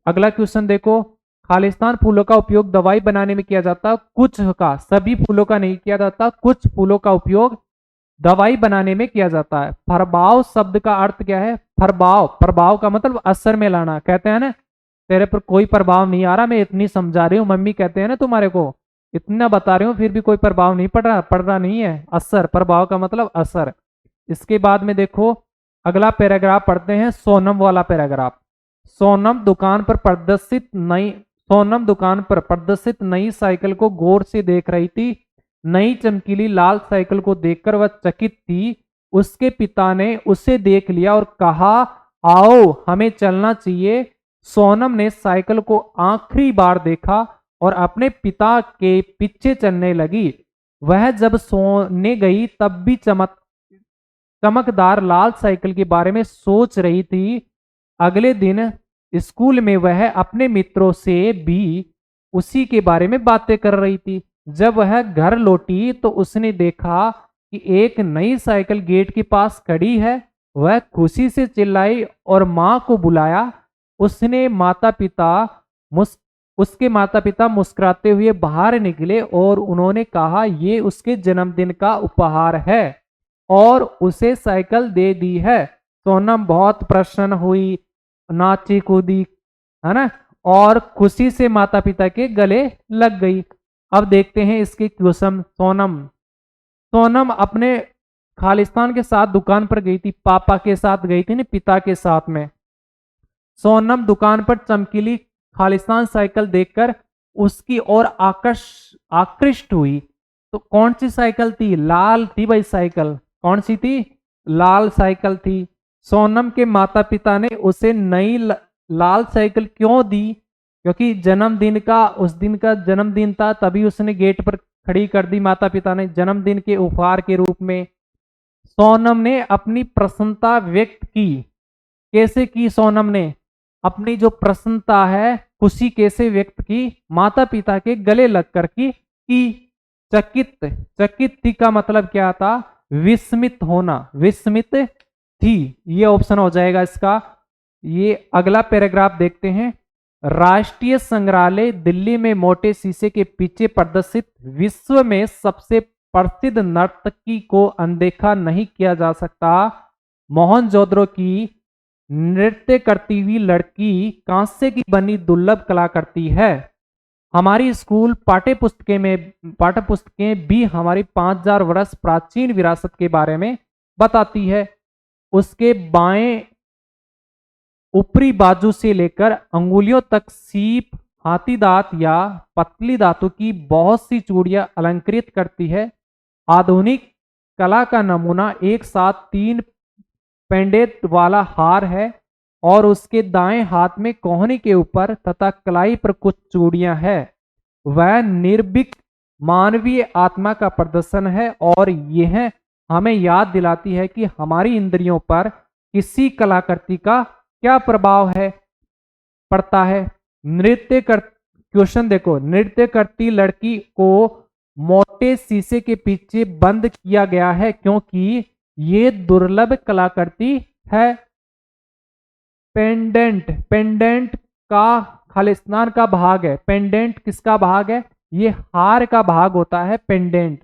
अगला क्वेश्चन देखो, खालिस्तान फूलों का उपयोग दवाई बनाने में किया जाता है। कुछ का, सभी फूलों का नहीं किया जाता, कुछ फूलों का उपयोग दवाई बनाने में किया जाता है। प्रभाव शब्द का अर्थ क्या है? प्रभाव, प्रभाव का मतलब असर में लाना। कहते हैं ना तेरे पर कोई प्रभाव नहीं आ रहा, मैं इतनी समझा रही हूँ, मम्मी कहते हैं ना तुम्हारे को इतना बता रही हूँ फिर भी कोई प्रभाव नहीं पड़ रहा नहीं है, असर। प्रभाव का मतलब असर। इसके बाद में देखो अगला पैराग्राफ पढ़ते हैं, सोनम वाला पैराग्राफ। सोनम दुकान पर प्रदर्शित नई साइकिल को गौर से देख रही थी। नई चमकीली लाल साइकिल को देखकर वह चकित थी। उसके पिता ने उसे देख लिया और कहा, आओ हमें चलना चाहिए। सोनम ने साइकिल को आखिरी बार देखा और अपने पिता के पीछे चलने लगी। वह जब सोने गई तब भी चमकदार लाल साइकिल के बारे में सोच रही थी। अगले दिन स्कूल में वह अपने मित्रों से भी उसी के बारे में बातें कर रही थी। जब वह घर लौटी तो उसने देखा कि एक नई साइकिल गेट के पास खड़ी है। वह खुशी से चिल्लाई और मां को बुलाया। उसके माता पिता मुस्कुराते हुए बाहर निकले और उन्होंने कहा ये उसके जन्मदिन का उपहार है और उसे साइकिल दे दी है। सोनम बहुत प्रसन्न हुई, नाची कूदी, है ना, और खुशी से माता पिता के गले लग गई। अब देखते हैं इसके क्वेश्चन। सोनम अपने खालिस्तान के साथ दुकान पर गई थी, पापा के साथ गई थी ना, पिता के साथ में। सोनम दुकान पर चमकीली खालिस्तान साइकिल देखकर उसकी ओर आकृष्ट हुई। तो कौन सी साइकिल थी? लाल थी भाई साइकिल। कौन सी थी? लाल साइकिल थी। सोनम के माता पिता ने उसे नई लाल साइकिल क्यों दी? क्योंकि उस दिन का जन्मदिन था, तभी उसने गेट पर खड़ी कर दी माता पिता ने जन्मदिन के उपहार के रूप में। सोनम ने अपनी प्रसन्नता व्यक्त की। कैसे की सोनम ने अपनी जो प्रसन्नता है, खुशी कैसे व्यक्त की? माता पिता के गले लगकर की चकित थी का मतलब क्या था? विस्मित होना, विस्मित थी। ये ऑप्शन हो जाएगा इसका। ये अगला पैराग्राफ देखते हैं। राष्ट्रीय संग्रहालय दिल्ली में मोटे शीशे के पीछे प्रदर्शित विश्व में सबसे प्रसिद्ध नर्तकी को अनदेखा नहीं किया जा सकता। मोहनजोदड़ो की नृत्य करती हुई लड़की कांसे की बनी दुर्लभ कला करती है। हमारी स्कूल पाठ्यपुस्तकें भी हमारी 5000 वर्ष प्राचीन विरासत के बारे में बताती है। उसके बाएं ऊपरी बाजू से लेकर अंगुलियों तक सीप, हाथी दांत या पतली दांतों की बहुत सी चूड़ियां अलंकृत करती है। आधुनिक कला का नमूना एक साथ 3 पेंडेंट वाला हार है और उसके दाएं हाथ में कोहनी के ऊपर तथा कलाई पर कुछ चूड़ियां है। वह निर्भीक मानवीय आत्मा का प्रदर्शन है और यह हमें याद दिलाती है कि हमारी इंद्रियों पर किसी कलाकृति का क्या प्रभाव है पड़ता है। क्वेश्चन देखो, नृत्य करती लड़की को मोटे शीशे के पीछे बंद किया गया है क्योंकि ये दुर्लभ कलाकृति है। पेंडेंट का खालिस्तान का भाग है। पेंडेंट किसका भाग है? ये हार का भाग होता है पेंडेंट।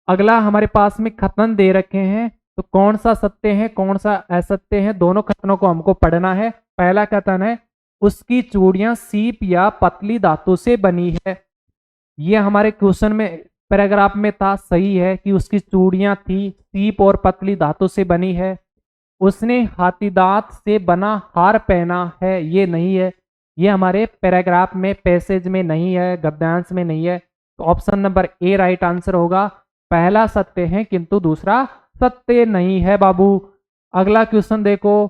अगला हमारे पास में कथन दे रखे हैं, तो कौन सा सत्य है कौन सा असत्य है, दोनों कथनों को हमको पढ़ना है। पहला कथन है उसकी चूड़ियां सीप या पतली धातु से बनी है। ये हमारे क्वेश्चन में पैराग्राफ में था, सही है कि उसकी चूड़ियां थी सीप और पतली धातु से बनी है। उसने हाथीदांत से बना हार पहना है, ये नहीं है। ये हमारे पैराग्राफ में पैसेज में नहीं है, गद्यांश में नहीं है। तो option number A right answer होगा। पहला सत्य है किंतु दूसरा सत्य नहीं है बाबू। अगला क्वेश्चन देखो,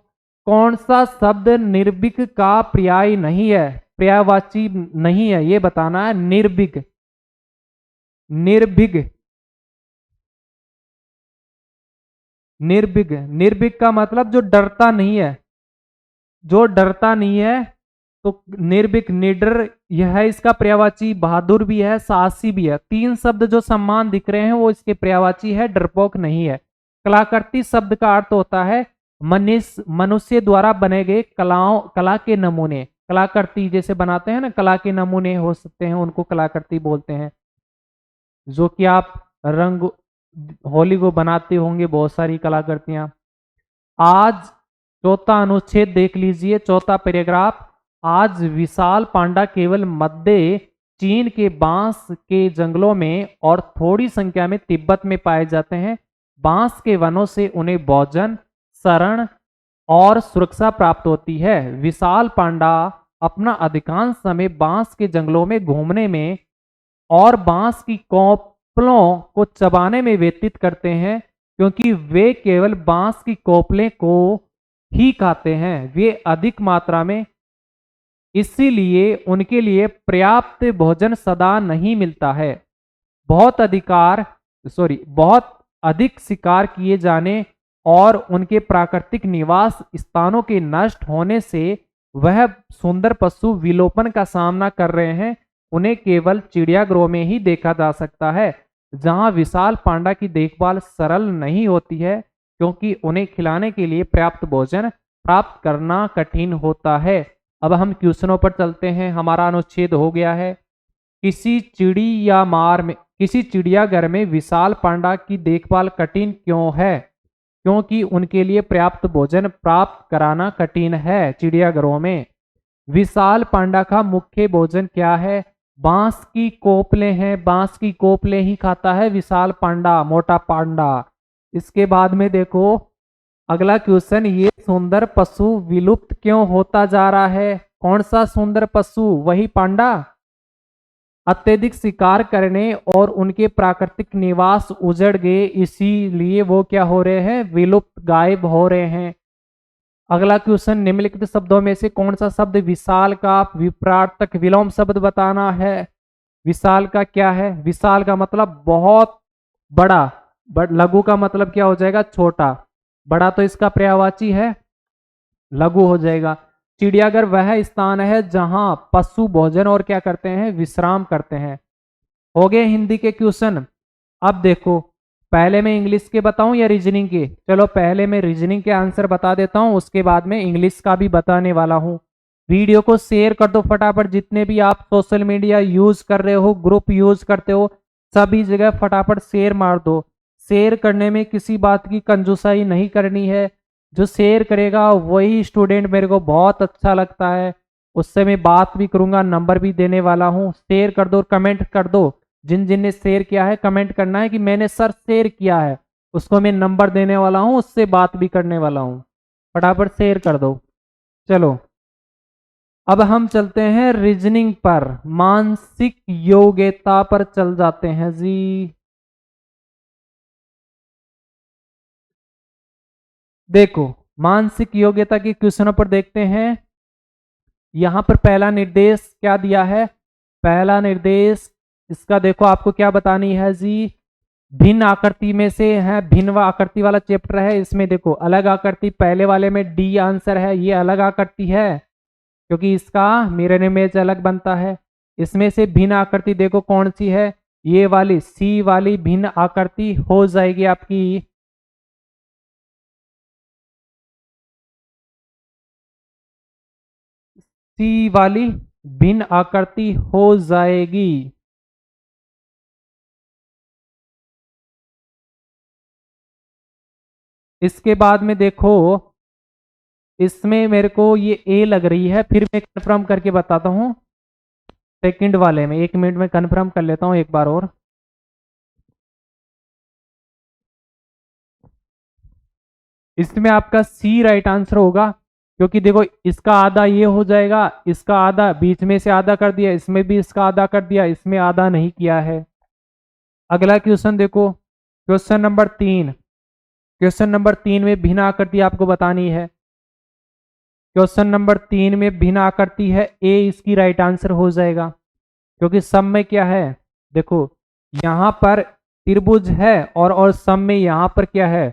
कौन सा शब्द निर्भीक का पर्याय नहीं है, पर्यायवाची नहीं है, ये बताना है। निर्भीक, निर्भीक, निर्भीक, निर्भीक का मतलब जो डरता नहीं है, जो डरता नहीं है। तो निर्भीक, निडर, यह है इसका पर्यायवाची। बहादुर भी है, साहसी भी है। 3 शब्द जो सम्मान दिख रहे हैं वो इसके पर्यायवाची है, डरपोक नहीं है। कलाकृति शब्द का अर्थ होता है मनुष्य द्वारा बने गए कला के नमूने। कलाकृति जैसे बनाते हैं ना, कला के नमूने हो सकते हैं, उनको कलाकृति बोलते हैं। जो कि आप रंग होली को बनाते होंगे बहुत सारी कलाकृतियां। आज चौथा अनुच्छेद देख लीजिए, चौथा पैराग्राफ। आज विशाल पांडा केवल मध्य चीन के बांस के जंगलों में और थोड़ी संख्या में तिब्बत में पाए जाते हैं। बांस के वनों से उन्हें भोजन, शरण और सुरक्षा प्राप्त होती है। विशाल पांडा अपना अधिकांश समय बांस के जंगलों में घूमने में और बांस की कोपलों को चबाने में व्यतीत करते हैं, क्योंकि वे केवल बांस की कोपलें को ही खाते हैं। वे अधिक मात्रा में, इसीलिए उनके लिए पर्याप्त भोजन सदा नहीं मिलता है। बहुत अधिक शिकार किए जाने और उनके प्राकृतिक निवास स्थानों के नष्ट होने से वह सुंदर पशु विलोपन का सामना कर रहे हैं। उन्हें केवल चिड़ियाघरों में ही देखा जा सकता है, जहां विशाल पांडा की देखभाल सरल नहीं होती है, क्योंकि उन्हें खिलाने के लिए पर्याप्त भोजन प्राप्त करना कठिन होता है। अब हम क्वेश्चनों पर चलते हैं। हमारा अनुच्छेद हो गया है, किसी चिड़ियाघर में विशाल पांडा की देखभाल कठिन क्यों है? क्योंकि उनके लिए पर्याप्त भोजन प्राप्त कराना कठिन है। चिड़ियाघरों में विशाल पांडा का मुख्य भोजन क्या है? बांस की कोपले हैं, बांस की कोपले ही खाता है विशाल पांडा, मोटा पांडा। इसके बाद में देखो अगला क्वेश्चन, ये सुंदर पशु विलुप्त क्यों होता जा रहा है? कौन सा सुंदर पशु? वही पांडा। अत्यधिक शिकार करने और उनके प्राकृतिक निवास उजड़ गए, इसीलिए वो क्या हो रहे हैं? विलुप्त, गायब हो रहे हैं। अगला क्वेश्चन, निम्नलिखित शब्दों में से कौन सा शब्द विशाल का विपरीतार्थक विलोम शब्द बताना है? विशाल का क्या है? विशाल का मतलब बहुत बड़ा, लघु का मतलब क्या हो जाएगा? छोटा। बड़ा तो इसका पर्यायवाची है, लघु हो जाएगा। चिड़ियाघर वह स्थान है जहां पशु भोजन और क्या करते हैं? विश्राम करते हैं। हो गए हिंदी के क्वेश्चन। अब देखो, पहले मैं इंग्लिश के बताऊं या रीजनिंग के? चलो पहले मैं रीजनिंग के आंसर बता देता हूं, उसके बाद में इंग्लिश का भी बताने वाला हूं। वीडियो को शेयर कर दो फटाफट, जितने भी आप सोशल मीडिया यूज कर रहे हो, ग्रुप यूज करते हो, सभी जगह फटाफट शेयर मार दो। शेयर करने में किसी बात की कंजूसाई नहीं करनी है। जो शेयर करेगा वही स्टूडेंट मेरे को बहुत अच्छा लगता है, उससे मैं बात भी करूंगा, नंबर भी देने वाला हूं। शेयर कर दो, कमेंट कर दो। जिन जिन ने शेयर किया है कमेंट करना है कि मैंने सर शेयर किया है, उसको मैं नंबर देने वाला हूं, उससे बात भी करने वाला हूं। फटाफट शेयर कर दो। चलो अब हम चलते हैं रीजनिंग पर, मानसिक योग्यता पर चल जाते हैं जी। देखो मानसिक योग्यता के क्वेश्चनों पर देखते हैं। यहां पर पहला निर्देश क्या दिया है? पहला निर्देश इसका देखो, आपको क्या बतानी है जी? भिन्न आकृति में से है, भिन्न आकृति वाला चैप्टर है। इसमें देखो अलग आकृति, पहले वाले में डी आंसर है, ये अलग आकृति है क्योंकि इसका मिरर इमेज अलग बनता है। इसमें से भिन्न आकृति देखो कौन सी है? ये वाली, सी वाली भिन्न आकृति हो जाएगी आपकी। सी वाली भिन्न आकृति हो जाएगी। इसके बाद में देखो, इसमें मेरे को ये ए लग रही है, फिर मैं कंफर्म करके बताता हूं। सेकंड वाले में 1 मिनट में कंफर्म कर लेता हूं एक बार और। इसमें आपका सी राइट आंसर होगा, क्योंकि देखो इसका आधा ये हो जाएगा, इसका आधा, बीच में से आधा कर दिया, इसमें भी इसका आधा कर दिया, इसमें आधा नहीं किया है। अगला क्वेश्चन देखो, क्वेश्चन नंबर 3। क्वेश्चन नंबर 3 में भिन्न आकृति आपको बतानी है। क्वेश्चन नंबर 3 में भिन्न आकृति है, ए इसकी राइट आंसर हो जाएगा, क्योंकि सम में क्या है? देखो यहां पर त्रिभुज है और सम में यहां पर क्या है?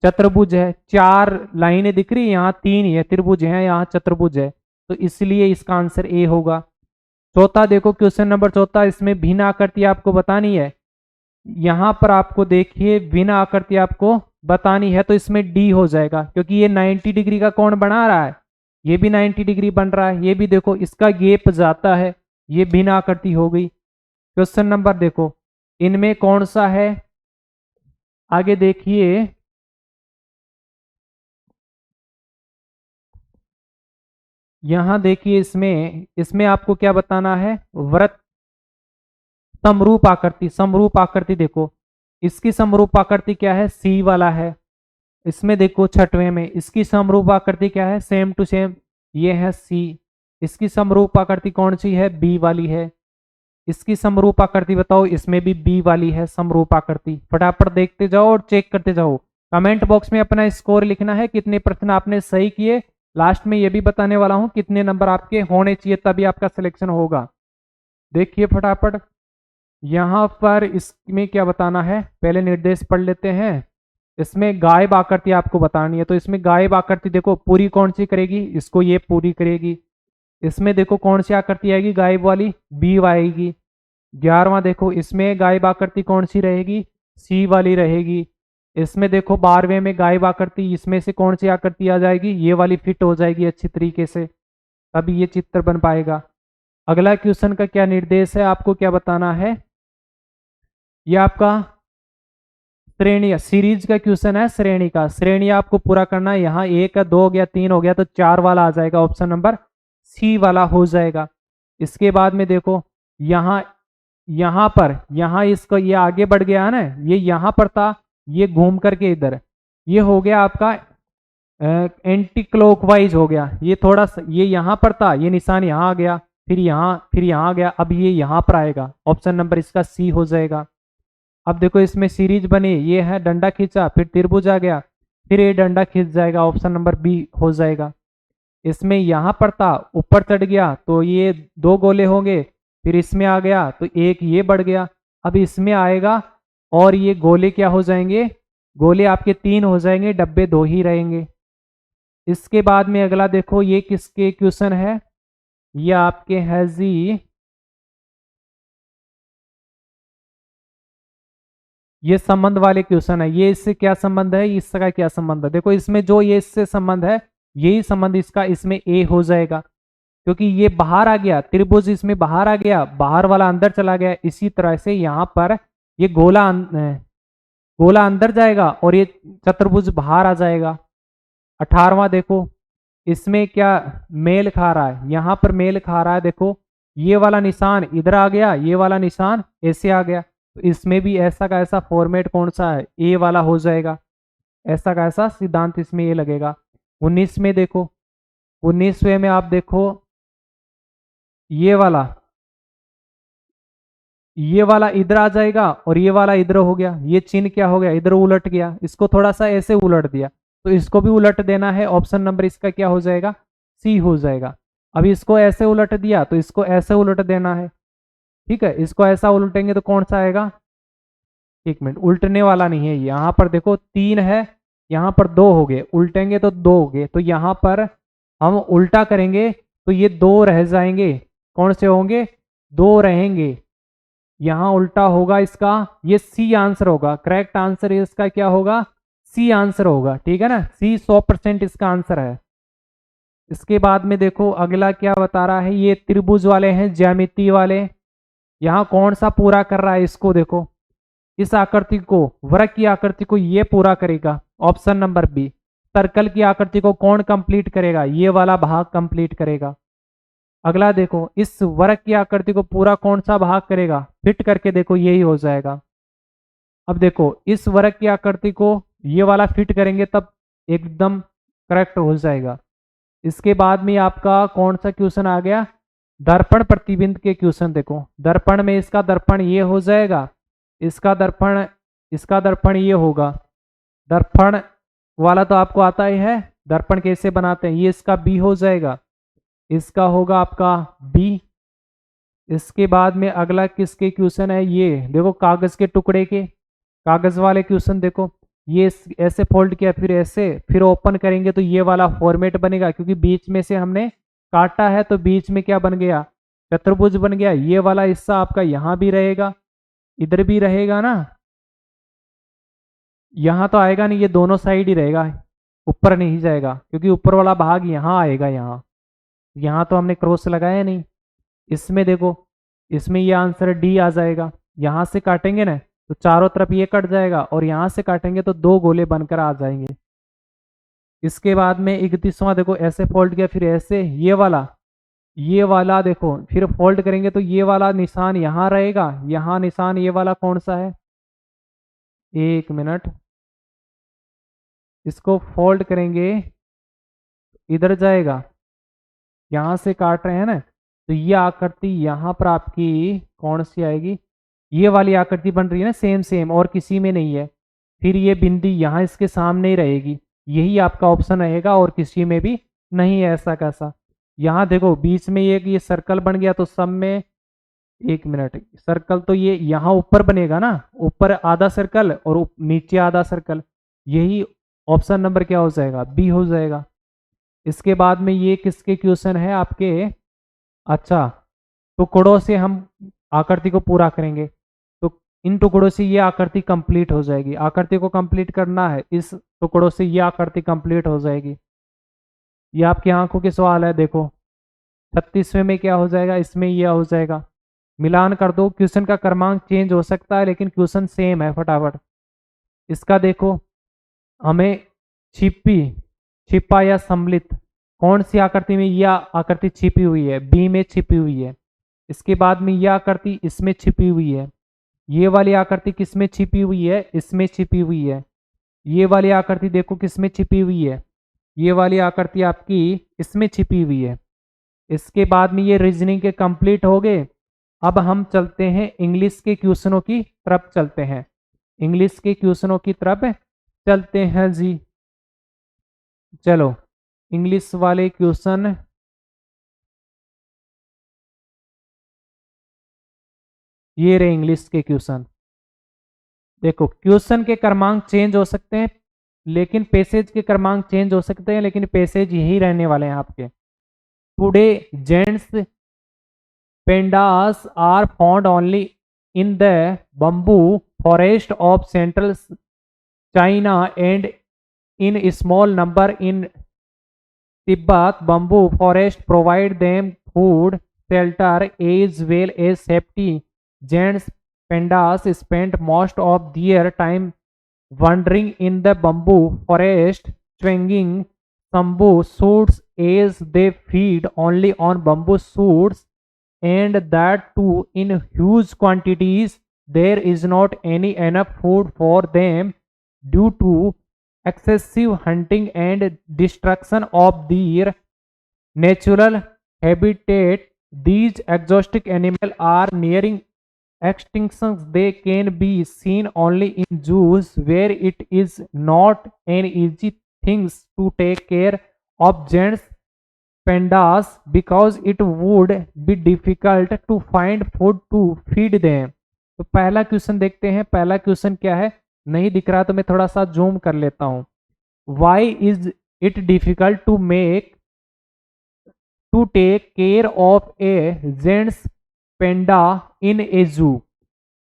चतुर्भुज है। 4 लाइनें दिख रही है, यहाँ 3 ही है, त्रिभुज है, यहाँ चतुर्भुज है, तो इसलिए इसका आंसर ए होगा। चौथा देखो, क्वेश्चन नंबर चौथा, इसमें भिन्न आकृति आपको बतानी है। यहां पर आपको देखिए भिन्न आकृति आपको बतानी है, तो इसमें डी हो जाएगा, क्योंकि ये 90 डिग्री का कोण बना रहा है, ये भी 90 डिग्री बन रहा है, ये भी देखो इसका गेप जाता है, ये भिन्न आकृति हो गई। क्वेश्चन नंबर देखो इनमें कौन सा है? आगे देखिए, यहां देखिए, इसमें इसमें आपको क्या बताना है? वृत्त समरूप आकृति, समरूप आकृति देखो, इसकी समरूप आकृति क्या है? सी वाला है। इसमें देखो छठवें में, इसकी समरूप आकृति क्या है? सेम टू सेम, ये है सी। इसकी समरूप आकृति कौन सी है? बी वाली है। इसकी समरूप आकृति बताओ, इसमें भी बी वाली है समरूप आकृति। फटाफट देखते जाओ और चेक करते जाओ। कमेंट बॉक्स में अपना स्कोर लिखना है, कितने प्रश्न आपने सही किए। लास्ट में ये भी बताने वाला हूं कितने नंबर आपके होने चाहिए, तभी आपका सिलेक्शन होगा। देखिए फटाफट, यहां पर इसमें क्या बताना है, पहले निर्देश पढ़ लेते हैं। इसमें गायब आकृति आपको बतानी है, तो इसमें गायब आकृति देखो पूरी कौन सी करेगी? इसको ये पूरी करेगी। इसमें देखो कौन सी आकृति आएगी गायब वाली? बी आएगी। 11वां देखो, इसमें गायब आकृति कौन सी रहेगी? सी वाली रहेगी। इसमें देखो 12वें में गायब आकृति, इसमें से कौन सी आकृति आ जाएगी? ये वाली फिट हो जाएगी अच्छी तरीके से, तभी ये चित्र बन पाएगा। अगला क्वेश्चन का क्या निर्देश है, आपको क्या बताना है? ये आपका श्रेणी सीरीज का क्वेश्चन है, श्रेणी का। श्रेणी आपको पूरा करना है। यहाँ 1 2 हो गया, 3 हो गया, तो 4 वाला आ जाएगा, ऑप्शन नंबर सी वाला हो जाएगा। इसके बाद में देखो, यहाँ पर, यहाँ इसको ये आगे बढ़ गया है ना, ये यहाँ पर था, ये घूम करके इधर, ये हो गया आपका एंटी क्लॉकवाइज हो गया। ये थोड़ा सा, ये यहाँ पर था, ये निशान यहाँ आ गया, फिर यहाँ आ गया, अब ये यहाँ पर आएगा, ऑप्शन नंबर इसका सी हो जाएगा। अब देखो इसमें सीरीज बनी, ये है डंडा खींचा, फिर त्रिभुज आ गया, फिर ये डंडा खींच जाएगा, ऑप्शन नंबर बी हो जाएगा। इसमें यहाँ पर था, ऊपर चढ़ गया तो ये 2 गोले होंगे, फिर इसमें आ गया तो एक ये बढ़ गया, अब इसमें आएगा और ये गोले क्या हो जाएंगे? गोले आपके 3 हो जाएंगे, डब्बे 2 ही रहेंगे। इसके बाद में अगला देखो, ये किसके क्वेश्चन है? ये आपके है जी, ये संबंध वाले क्वेश्चन है। ये इससे क्या संबंध है, इसका क्या संबंध है? देखो इसमें जो ये इससे संबंध है, यही संबंध इसका इसमें ए हो जाएगा, क्योंकि ये बाहर आ गया, त्रिभुज इसमें बाहर आ गया, बाहर वाला अंदर चला गया। इसी तरह से यहाँ पर ये गोला अंदर जाएगा और ये चतुर्भुज बाहर आ जाएगा। 18वां देखो, इसमें क्या मेल खा रहा है? यहाँ पर मेल खा रहा है, देखो ये वाला निशान इधर आ गया, ये वाला निशान ऐसे आ गया, तो इसमें भी ऐसा का ऐसा फॉर्मेट कौन सा है? ए वाला हो जाएगा। ऐसा का ऐसा सिद्धांत इसमें ये लगेगा। 19 में देखो, 19वें में आप देखो, ये वाला इधर आ जाएगा और ये वाला इधर हो गया, ये चिन्ह क्या हो गया? इधर उलट गया, इसको थोड़ा सा ऐसे उलट दिया, तो इसको भी उलट देना है, ऑप्शन नंबर इसका क्या हो जाएगा? सी हो जाएगा। अभी इसको ऐसे उलट दिया तो इसको ऐसे उलट देना है, ठीक है? इसको ऐसा उलटेंगे तो कौन सा आएगा? 1 मिनट, उल्टने वाला नहीं है। यहाँ पर देखो 3 है, यहाँ पर 2 हो गए, उल्टेंगे तो 2 हो गए, तो यहाँ पर हम उल्टा करेंगे तो ये 2 रह जाएंगे। कौन से होंगे? 2 रहेंगे। यहाँ उल्टा होगा इसका, ये सी आंसर होगा। करेक्ट आंसर इसका क्या होगा? सी आंसर होगा, ठीक है ना? सी 100% इसका आंसर है। इसके बाद में देखो अगला क्या बता रहा है, ये त्रिभुज वाले हैं, ज्यामिति वाले। यहाँ कौन सा पूरा कर रहा है? इसको देखो, इस आकृति को, वृत्त की आकृति को ये पूरा करेगा, ऑप्शन नंबर बी। सर्कल की आकृति को कौन कंप्लीट करेगा? ये वाला भाग कंप्लीट करेगा। अगला देखो, इस वृत्त की आकृति को पूरा कौन सा भाग करेगा? फिट करके देखो, यही हो जाएगा। अब देखो इस वृत्त की आकृति को ये वाला फिट करेंगे तब एकदम करेक्ट हो जाएगा। इसके बाद में आपका कौन सा क्वेश्चन आ गया? दर्पण प्रतिबिंब के क्वेश्चन देखो। दर्पण में इसका दर्पण ये हो जाएगा, इसका दर्पण ये होगा। दर्पण वाला तो आपको आता ही है, दर्पण कैसे बनाते हैं, ये इसका बी हो जाएगा, इसका होगा आपका बी। इसके बाद में अगला किसके क्वेश्चन है? ये देखो कागज के टुकड़े के, कागज वाले क्वेश्चन देखो, ये ऐसे फोल्ड किया, फिर ऐसे, फिर ओपन करेंगे तो ये वाला फॉर्मेट बनेगा, क्योंकि बीच में से हमने काटा है तो बीच में क्या बन गया? चतुर्भुज बन गया। ये वाला हिस्सा आपका यहाँ भी रहेगा, इधर भी रहेगा ना, यहाँ तो आएगा नहीं, ये दोनों साइड ही रहेगा, ऊपर नहीं जाएगा, क्योंकि ऊपर वाला भाग यहाँ आएगा। यहाँ तो हमने क्रॉस लगाया नहीं। इसमें देखो, इसमें ये आंसर डी आ जाएगा। यहाँ से काटेंगे ना तो चारों तरफ ये कट जाएगा और यहाँ से काटेंगे तो दो गोले बनकर आ जाएंगे। इसके बाद में 31वां देखो ऐसे फोल्ड किया, फिर ऐसे ये वाला देखो फिर फोल्ड करेंगे तो ये वाला निशान यहाँ रहेगा, यहाँ निशान ये वाला कौन सा है, एक मिनट, इसको फोल्ड करेंगे इधर जाएगा, यहाँ से काट रहे हैं ना तो ये आकृति यहाँ पर आपकी कौन सी आएगी, ये वाली आकृति बन रही है ना, सेम सेम और किसी में नहीं है। फिर ये बिंदी यहाँ इसके सामने ही रहेगी, यही आपका ऑप्शन रहेगा और किसी में भी नहीं है ऐसा कैसा। यहाँ देखो बीच में ये सर्कल बन गया तो सब में, एक मिनट, सर्कल तो ये यहाँ ऊपर बनेगा ना, ऊपर आधा सर्कल और नीचे आधा सर्कल, यही ऑप्शन नंबर क्या हो जाएगा, बी हो जाएगा। इसके बाद में ये किसके क्वेश्चन है आपके, अच्छा टुकड़ों से हम आकृति को पूरा करेंगे तो इन टुकड़ों से ये आकृति कंप्लीट हो जाएगी, आकृति को कंप्लीट करना है, इस टुकड़ों से ये आकृति कंप्लीट हो जाएगी। ये आपकी आंखों के सवाल है, देखो 36वें में क्या हो जाएगा, इसमें यह हो जाएगा, मिलान कर दो, क्वेश्चन का क्रमांक चेंज हो सकता है लेकिन क्वेश्चन सेम है, फटाफट इसका देखो। हमें छिपा या सम्मिलित कौन सी आकृति में यह आकृति छिपी हुई है, बी में छिपी हुई है। इसके बाद में यह आकृति इसमें छिपी हुई है, ये वाली आकृति किसमें छिपी हुई है, इसमें छिपी हुई है। ये वाली आकृति देखो किसमें छिपी हुई है, ये वाली आकृति आपकी इसमें छिपी हुई है। इसके बाद में ये रीजनिंग के कंप्लीट हो गए। अब हम चलते हैं इंग्लिश के क्वेश्चनों की तरफ चलते हैं, इंग्लिश के क्वेश्चनों की तरफ चलते हैं जी। चलो इंग्लिश वाले क्वेश्चन, ये रहे इंग्लिश के क्वेश्चन। देखो क्वेश्चन के क्रमांक चेंज हो सकते हैं लेकिन पैसेज के क्रमांक चेंज हो सकते हैं, लेकिन पैसेज यही रहने वाले हैं आपके। Today gents pandas are found only in the bamboo forest of central China and in a small number in Tibet. Bamboo forest provide them food, shelter as well as safety. Giant pandas spend most of their time wandering in the bamboo forest, swinging bamboo shoots as they feed only on bamboo shoots, and that too in huge quantities. There is not any enough food for them due to excessive hunting and destruction of their natural habitat. These exotic animals are nearing extinction. They can be seen only in zoos where it is not an easy thing to take care of giant pandas because it would be difficult to find food to feed them. तो पहला question देखते हैं, पहला question क्या है, नहीं दिख रहा तो मैं थोड़ा सा जूम कर लेता हूं। Why is it difficult to take care of a giant panda in a zoo?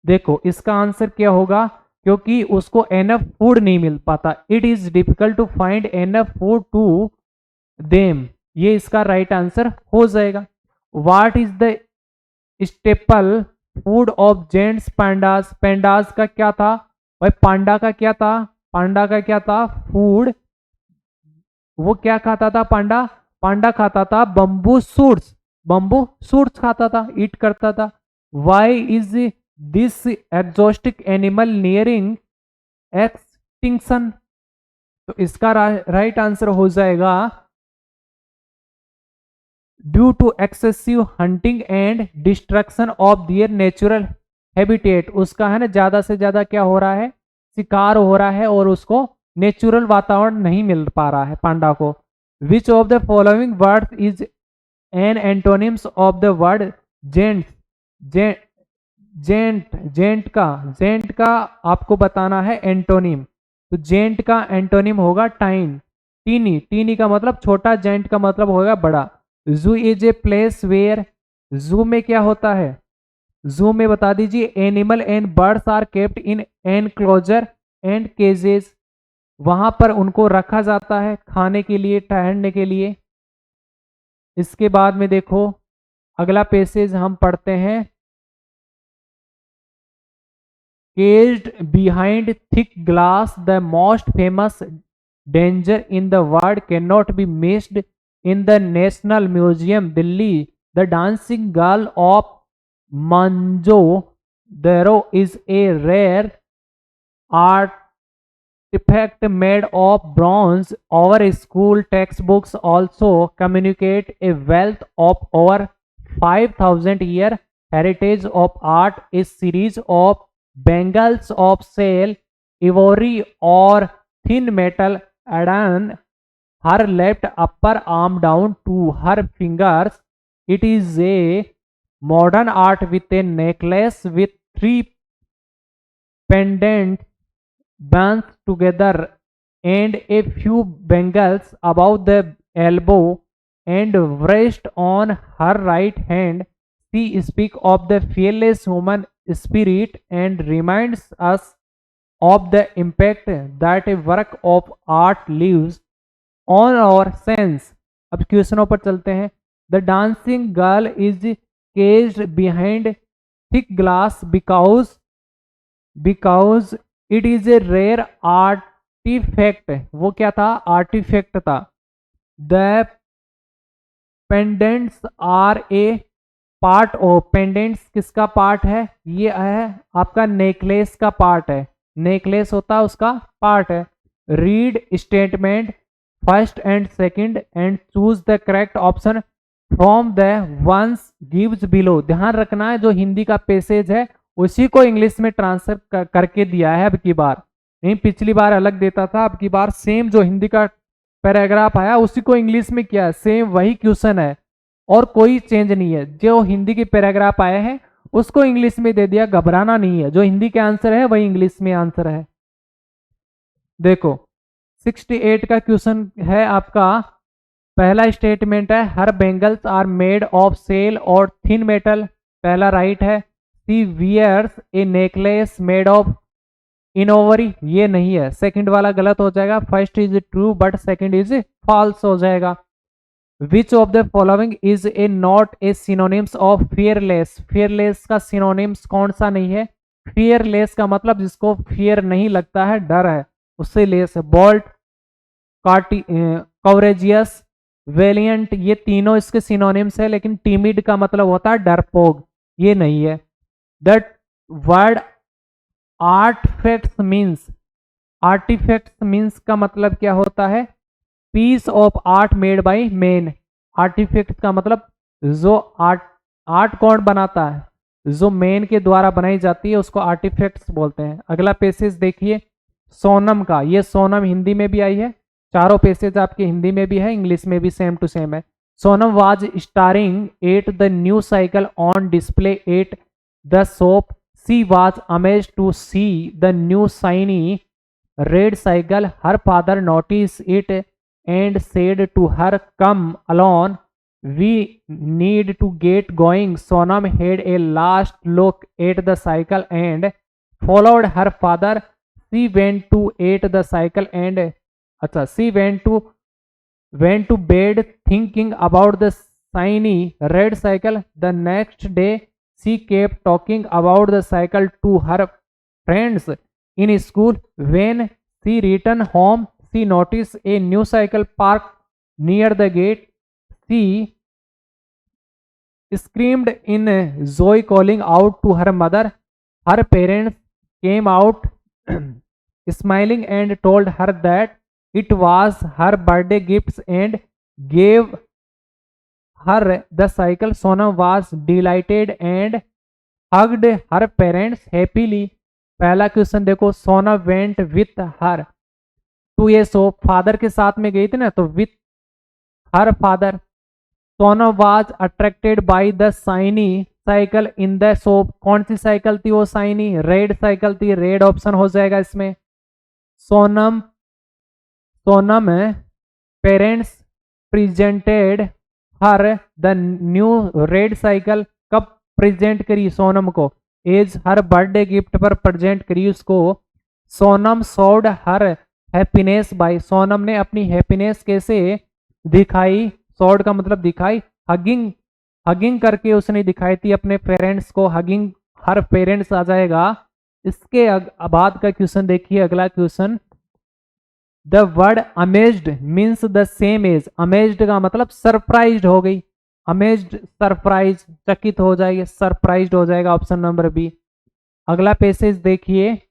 देखो इसका आंसर क्या होगा, क्योंकि उसको एनफ फूड नहीं मिल पाता, it is difficult to find enough food to them, ये इसका राइट आंसर हो जाएगा। What is the staple food of giant pandas, pandas का क्या था भाई, पांडा का क्या था, पांडा का क्या था फूड, वो क्या खाता था पांडा, पांडा खाता था बम्बू सूट्स, बम्बू सूट्स खाता था, ईट करता था। Why is this exotic animal nearing extinction, तो इसका राइट आंसर हो जाएगा due to excessive hunting and destruction of their natural habitat. उसका है ना ज्यादा से ज्यादा क्या हो रहा है, शिकार हो रहा है और उसको नेचुरल वातावरण नहीं मिल पा रहा है पांडा को। Which of the following words is an antonyms of the word giant, giant का आपको बताना है एंटोनिम, तो जेंट का एंटोनिम होगा टाइन, टीनी, टीनी का मतलब छोटा, जेंट का मतलब होगा बड़ा। जू इज ए प्लेस वेयर, जू में क्या होता है, जू में बता दीजिए animal and birds are kept in enclosure and cages, वहां पर उनको रखा जाता है खाने के लिए, ठहरने के लिए। इसके बाद में देखो अगला पैसेज हम पढ़ते हैं, caged behind thick glass, the most famous danger in the world cannot be missed in the National Museum, Delhi. The dancing girl of Manjodaro is a rare artifact made of bronze. Our school textbooks also communicate a wealth of over 5,000 year heritage of art. A series of bangles of shell, ivory or thin metal adorn her left upper arm down to her fingers. It is a modern art with a necklace with three pendant bands together and a few bangles above the elbow and wrist on her right hand. She speaks of the fearless human spirit and reminds us of the impact that a work of art leaves on our sense. अब क्वेश्चनों पर चलते हैं. The dancing girl is caged behind thick glass because it is a rare artifact. वो क्या था? Artifact था. The pendants are a part of. Pendants किसका part है? ये है आपका नेकलेस का पार्ट है. नेकलेस होता है उसका पार्ट है. Read statement first and second and choose the correct option from the ones gives below. ध्यान रखना है जो हिंदी का पैसेज है उसी को इंग्लिश में ट्रांसफर करके दिया है अब की बार. नहीं, पिछली बार अलग देता था, अब की बार सेम जो हिंदी का पैराग्राफ आया उसी को इंग्लिश में किया. सेम वही क्वेश्चन है और कोई चेंज नहीं है. जो हिंदी के पैराग्राफ आए हैं उसको इंग्लिश में दे दिया. घबराना नहीं है, जो हिंदी के आंसर है वही इंग्लिश में आंसर है. देखो 68 का क्वेश्चन है आपका. पहला स्टेटमेंट है her bangles are made of shell और थिन मेटल. पहला राइट है. She wears a necklace made of ivory. ये नहीं है, सेकंड वाला गलत हो जाएगा. First is true but second is false हो जाएगा. Which of the following is a not a synonyms of fearless. Fearless का सिनोनिम्स कौन सा नहीं है? फियरलेस का मतलब जिसको फियर नहीं लगता है, डर है, उससे लेस है. बोल्ट, कवरेजियस, वेलियंट, ये तीनों इसके सिनोनिम्स है. लेकिन टिमिड का मतलब होता है डरपोक, ये नहीं है. दैट वर्ड आर्टिफैक्ट्स मीन्स का मतलब क्या होता है? Piece of art made by man. Artifact का मतलब जो आर्ट कौन बनाता है? जो मैन के द्वारा बनाई जाती है उसको आर्टिफैक्ट्स बोलते हैं. अगला पैसेज देखिए सोनम का. ये सोनम हिंदी में भी आई है. चारों पैसेज आपके हिंदी में भी है, इंग्लिश में भी सेम टू सेम है. Sonam was staring at the new cycle on display at the shop. She was amazed to see the new shiny red cycle. Her father notice it and said to her, come along, we need to get going. Sonam had a last look at the cycle and followed her father. She went to at the cycle and she went to bed thinking about the shiny red cycle. The next day she kept talking about the cycle to her friends in school. When she returned home, she noticed a new cycle parked near the gate. She screamed in joy, calling out to her mother. Her parents came out smiling and told her that it was her birthday gifts and gave her the cycle. Sonam was delighted and hugged her parents happily. पहला question देखो, Sonam went with her to a shop. Father के साथ में गई थी ना, तो with her father. Sonam was attracted by the shiny cycle in the shop. कौन सी साइकिल थी वो? शाइनी रेड साइकिल थी. रेड ऑप्शन हो जाएगा इसमें. Sonam parents presented her the new red cycle. कब प्रेजेंट करी सोनम को? एज हर बर्थडे गिफ्ट पर प्रेजेंट करी उसको. Sonam showed her happiness bye. Sonam ने अपनी हैप्पीनेस कैसे दिखाई? शोड का मतलब दिखाई. हगिंग करके उसने दिखाई थी अपने पेरेंट्स को. हगिंग हर पेरेंट्स आ जाएगा. इसके बाद का क्वेश्चन देखिए, अगला question, the word amazed means the same as. Amazed का मतलब सरप्राइज्ड हो गई, अमेज्ड सरप्राइज, चकित हो जाएगी, सरप्राइज्ड हो जाएगा, ऑप्शन नंबर बी। अगला पैसेज देखिए,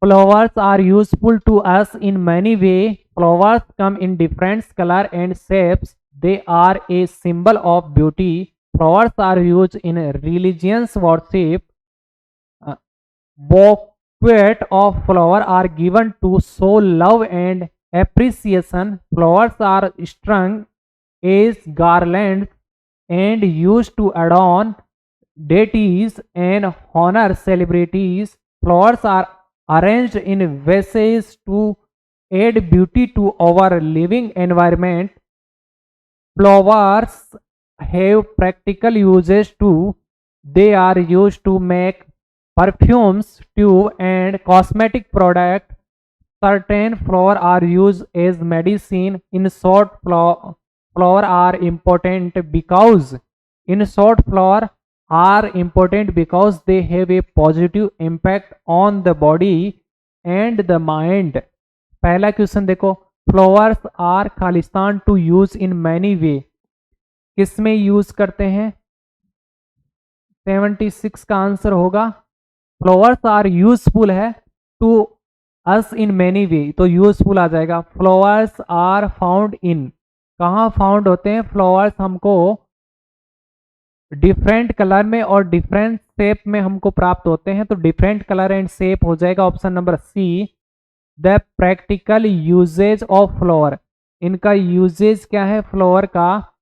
flowers are useful to us in many ways. Flowers come in different color and shapes. They are a symbol of beauty. Flowers are used in religious worship. Bouquet of flower are given to show love and appreciation. Flowers are strung as garlands and used to adorn deities and honor celebrities. Flowers are arranged in vases to add beauty to our living environment. Flowers have practical uses too. They are used to make perfumes, tube and cosmetic products. Certain flowers are used as medicine. In short, flower are important because they have a positive impact on the body and the mind. पहला question देखो, flowers are खालिस्तान to use in many way, किस में use करते हैं? 76 का answer होगा flowers are useful है to us in many way, तो यूजफुल आ जाएगा। फ्लावर्स आर फाउंड इन, कहाँ फाउंड होते हैं? फ्लावर्स हमको डिफरेंट कलर में और डिफरेंट शेप में हमको प्राप्त होते हैं, तो डिफरेंट कलर एंड शेप हो जाएगा option number C. The practical uses of flower, इनका यूजेज क्या है फ्लावर का?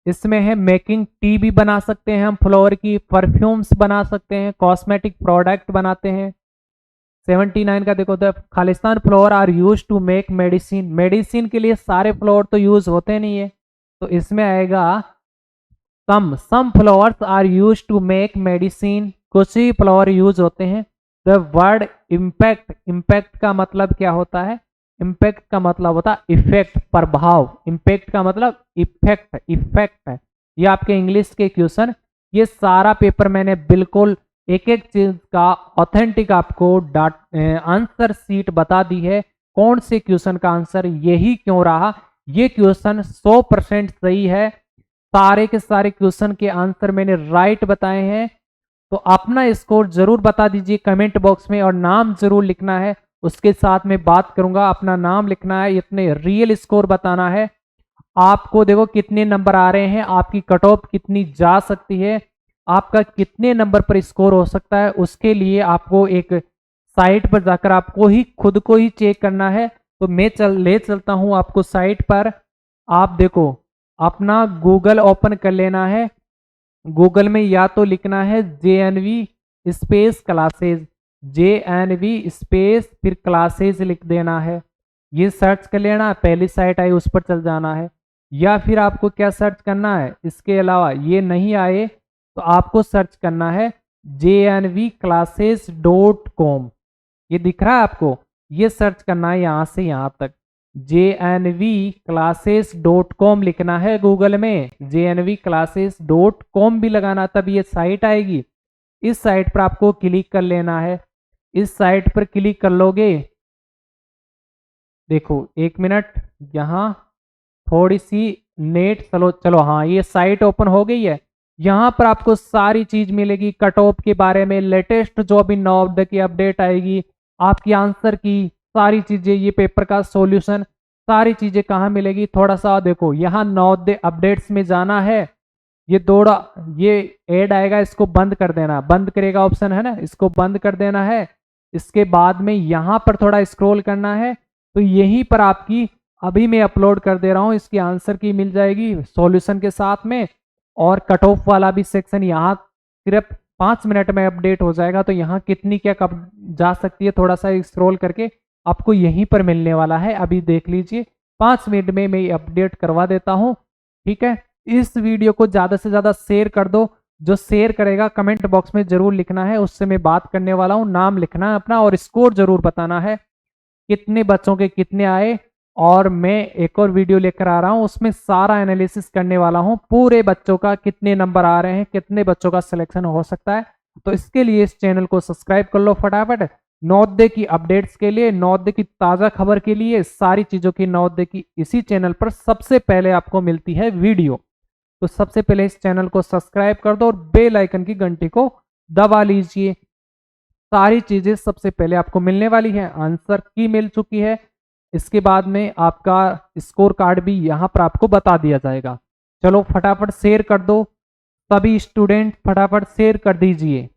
इसमें है मेकिंग टी भी बना सकते हैं हम फ्लावर की, परफ्यूम्स बना सकते हैं, कॉस्मेटिक प्रोडक्ट बनाते हैं। 79 का देखो, the Khalistan flower are use to make medicine, medicine के लिए सारे फ्लावर तो यूज होते नहीं है, तो इसमें आएगा some flowers are use to make medicine, कुछ ही फ्लावर यूज होते हैं। द वर्ड इम्पैक्ट, इम्पैक्ट का मतलब क्या होता है? इम्पैक्ट का मतलब होता है इफेक्ट, प्रभाव। इम्पैक्ट का मतलब इफेक्ट, इफेक्ट है। ये आपके इंग्लिश के क्वेश्चन, ये सारा पेपर मैंने बिल्कुल एक एक चीज का ऑथेंटिक आपको आंसर सीट बता दी है, कौन से क्वेश्चन का आंसर यही क्यों रहा। ये क्वेश्चन 100% सही है, सारे के सारे क्वेश्चन के आंसर मैंने राइट बताए हैं। तो अपना स्कोर जरूर बता दीजिए कमेंट बॉक्स में, और नाम जरूर लिखना है, उसके साथ में बात करूंगा। अपना नाम लिखना है, इतने रियल स्कोर बताना है। आपको देखो कितने नंबर आ रहे हैं, आपकी कट ऑफ कितनी जा सकती है, आपका कितने नंबर पर स्कोर हो सकता है, उसके लिए आपको एक साइट पर जाकर आपको ही खुद को ही चेक करना है। तो मैं ले चलता हूं आपको साइट पर। आप देखो, अपना गूगल ओपन कर लेना है। गूगल में या तो लिखना है JNV space classes, JNV space फिर क्लासेज लिख देना है, ये सर्च कर लेना। पहली साइट आई उस पर चल जाना है। या फिर आपको क्या सर्च करना है, इसके अलावा ये नहीं आए तो आपको सर्च करना है JNVclasses.com, ये दिख रहा है आपको, ये सर्च करना है यहाँ से यहाँ तक। JNVclasses.com लिखना है गूगल में, JNVclasses.com भी लगाना, तब ये साइट आएगी। इस साइट पर आपको क्लिक कर लेना है। इस साइट पर क्लिक कर लोगे, देखो एक मिनट, यहाँ थोड़ी सी नेट चलो हाँ, ये साइट ओपन हो गई है। यहाँ पर आपको सारी चीज मिलेगी, कट ऑफ के बारे में, लेटेस्ट जो भी नवोदय की अपडेट आएगी, आपकी आंसर की सारी चीजें, ये पेपर का सॉल्यूशन, सारी चीजें कहाँ मिलेगी। थोड़ा सा देखो, यहाँ नवोदय अपडेट्स में जाना है, ये ऐड आएगा, इसको बंद कर देना, बंद करेगा ऑप्शन है ना, इसको बंद कर देना है। इसके बाद में यहाँ पर थोड़ा स्क्रॉल करना है, तो यहीं पर आपकी अभी मैं अपलोड कर दे रहा हूँ, इसकी आंसर की मिल जाएगी सॉल्यूशन के साथ में। और कट ऑफ वाला भी सेक्शन यहाँ सिर्फ 5 मिनट में अपडेट हो जाएगा, तो यहाँ कितनी क्या कब जा सकती है, थोड़ा सा स्क्रॉल करके आपको यहीं पर मिलने वाला है। अभी देख लीजिए, 5 मिनट में मैं अपडेट करवा देता हूँ, ठीक है। इस वीडियो को ज़्यादा से ज़्यादा शेयर कर दो, जो शेयर करेगा कमेंट बॉक्स में जरूर लिखना है, उससे मैं बात करने वाला हूँ, नाम लिखना है अपना और स्कोर जरूर बताना है, कितने बच्चों के कितने आए और मैं एक और वीडियो लेकर आ रहा हूं, उसमें सारा एनालिसिस करने वाला हूं, पूरे बच्चों का कितने नंबर आ रहे हैं, कितने बच्चों का सिलेक्शन हो सकता है। तो इसके लिए इस चैनल को सब्सक्राइब कर लो फटाफट। नवोदय की अपडेट्स के लिए, नवोदय की ताजा खबर के लिए, सारी चीजों की नवोदय की इसी चैनल पर सबसे पहले आपको मिलती है वीडियो। तो सबसे पहले इस चैनल को सब्सक्राइब कर दो और बेल आइकन की घंटी को दबा लीजिए। सारी चीजें सबसे पहले आपको मिलने वाली है। आंसर की मिल चुकी है, इसके बाद में आपका स्कोर कार्ड भी यहाँ पर आपको बता दिया जाएगा। चलो फटाफट शेयर कर दो, सभी स्टूडेंट फटाफट शेयर कर दीजिए।